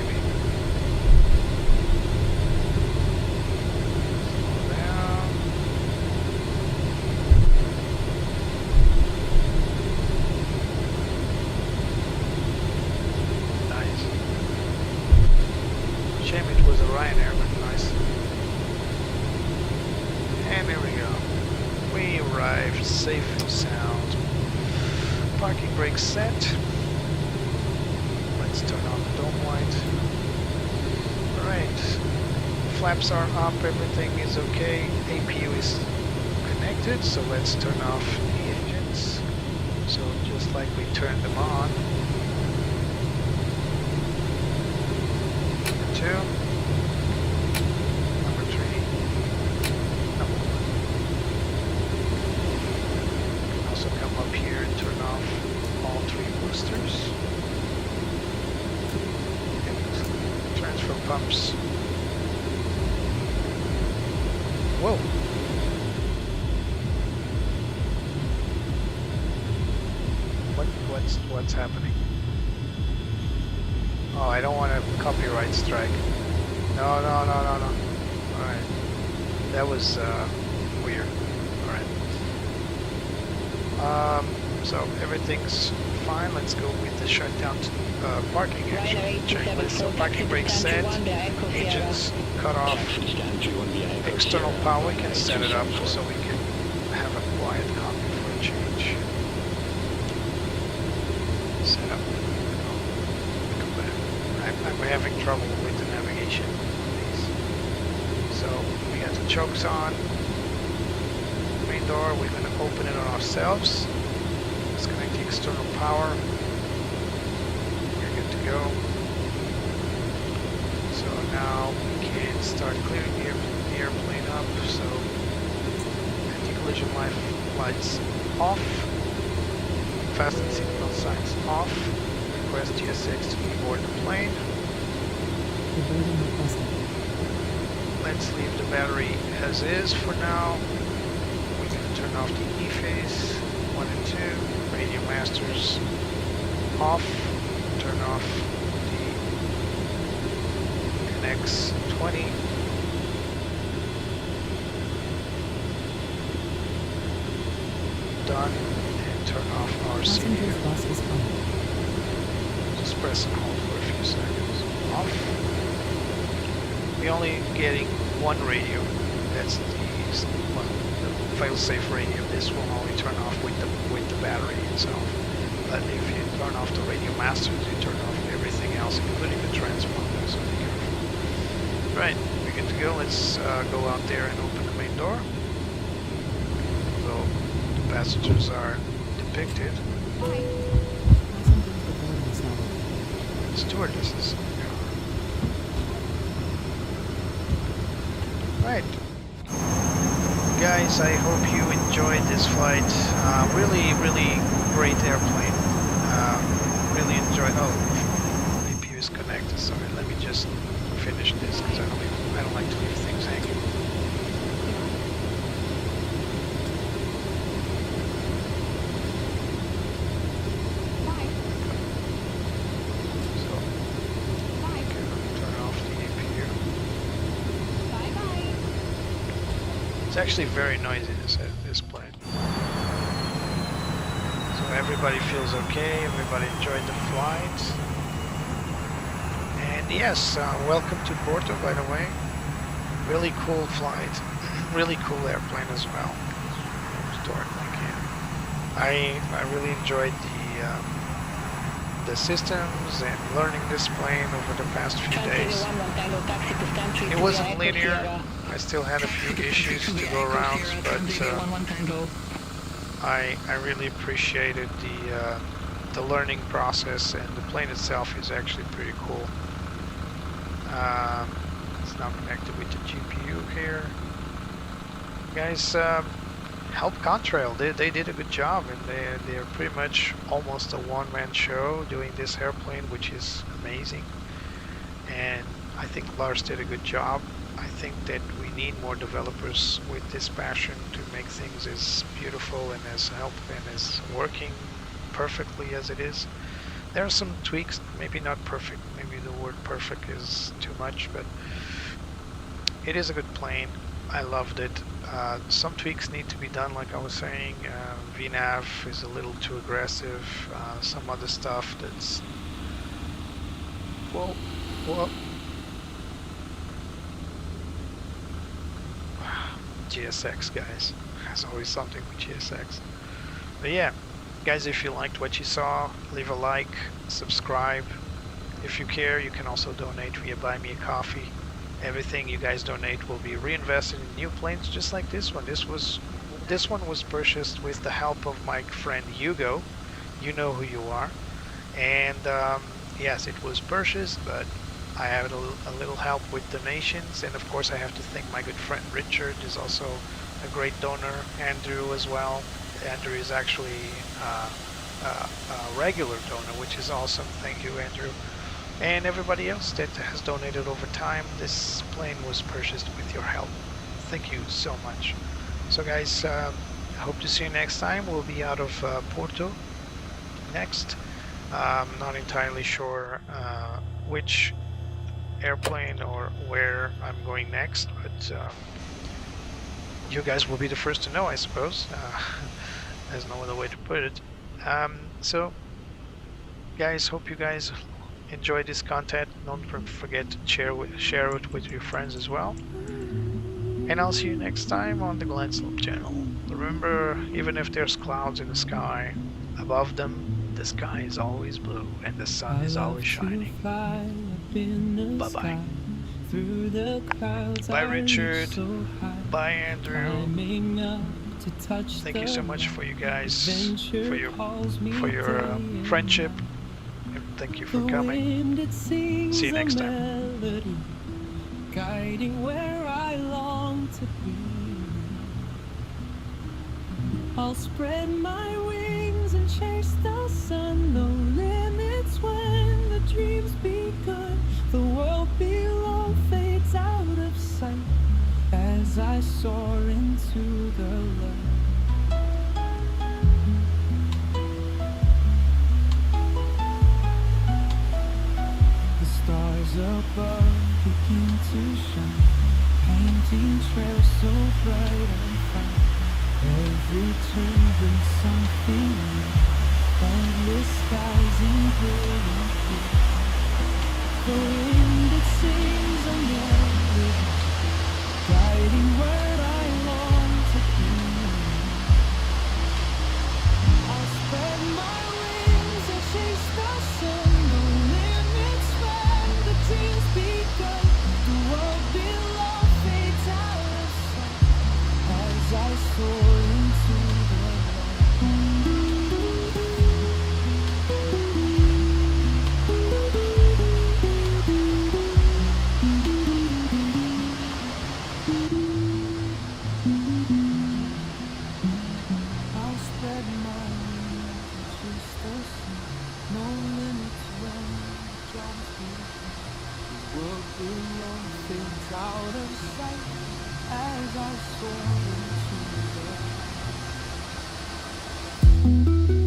Safe and sound. Parking brake set. Let's turn on the dome light. Alright. Flaps are up, everything is okay. APU is connected, so let's turn off the engines. So just like we turned them on. Number 2. Number 3. Number 1. Come up here and turn off all 3 boosters. And transfer pumps. Whoa! What's happening? Oh, I don't want a copyright strike. No. Alright. That was weird. Alright. So everything's fine. Let's go with the shutdown parking action checklist. So parking brake set, engines cut off, external power. We can set it up so we can have a quiet copy for a change. Set up. Come back. I'm we're having trouble with the navigation on these. So we got the chokes on. Main door, we're going to open it on ourselves. Disconnect the external power. We're good to go. So now we can start clearing the airplane up. So anti-collision lights off. Fasten seatbelt signs off. Request GSX to board the plane. Boarding requested. Let's leave the battery as is for now. We're going to turn off the E-phase 1 and 2. Radio masters off. Turn off the NX20. Done. And turn off our Passengers CPU. bus is coming. Just press and hold for a few seconds. Off. We're only getting one radio. That's the fail-safe radio. This will only turn off with the battery itself. But if you turn off the radio masters, you turn off everything else, including the transponder. So be careful. Right, we're good to go. Let's go out there and open the main door. So the passengers are depicted. Passengers boarding salary. Stewardesses. Right. Guys, I hope you enjoyed this flight. Really great airplane. Really enjoyed. Oh, APU is connected. Sorry, let me just finish this because I don't like to leave things hanging. So, okay, turn off the APU. It's actually very noisy, this plane. So everybody feels okay, everybody enjoyed the flight. And yes, welcome to Porto, by the way. Really cool flight, really cool airplane as well. I really enjoyed the systems and learning this plane over the past few days. It wasn't linear. I still had a few issues to go around, but I really appreciated the learning process, and the plane itself is actually pretty cool. It's now connected with the GPU here. Guys, help Contrail. They did a good job, and they're pretty much almost a one-man show doing this airplane, which is amazing. And I think Lars did a good job. I think that we need more developers with this passion to make things as beautiful and as helpful and as working perfectly as it is. There are some tweaks, maybe not perfect, maybe the word perfect is too much, but it is a good plane. I loved it. Some tweaks need to be done, like I was saying. VNAV is a little too aggressive. Some other stuff that's... Whoa. GSX, guys. There's always something with GSX. But yeah, guys, if you liked what you saw, leave a like, subscribe. If you care, you can also donate via Buy Me a Coffee. Everything you guys donate will be reinvested in new planes, just like this one. This one was purchased with the help of my friend Hugo. You know who you are. And yes, it was purchased, but I had a little help with donations, and of course I have to thank my good friend Richard, is also a great donor. Andrew as well. Andrew is actually a regular donor, which is awesome. Thank you, Andrew. And everybody else that has donated over time. This plane was purchased with your help. Thank you so much. So guys, I hope to see you next time. We'll be out of Porto next. I'm not entirely sure which airplane or where I'm going next, but you guys will be the first to know, I suppose. There's no other way to put it. So guys, hope you guys enjoy this content. Don't forget to share it with your friends as well. And I'll see you next time on the Glen Slope channel. Remember, even if there's clouds in the sky, above them, the sky is always blue and the sun is always shining. up in the Bye-bye. sky. Through the clouds Bye, I reach Richard. so high. Bye, Andrew. Climbing up to touch Thank you so much for you guys, Adventure for your calls me day friendship, and thank you for the coming. wind, it sings See you next a time. melody, guiding where I long to be. I'll spread my wings and chase the sun. No limits when the dreams begun. The world below fades out of sight as I soar into the light. The stars above begin to shine, painting trails so bright and fine. Every turn brings something new, endless skies and brilliant blue. The wind, it sings a melody, guiding where I long to be. I'll spread my wings and chase the sun. No limits when the dreams begun. The world below fades out of sight as I soar into the light. I'll spread my wings and chase the sun. No limits when the drums beat. The world below fades out of sight as I soar into the light.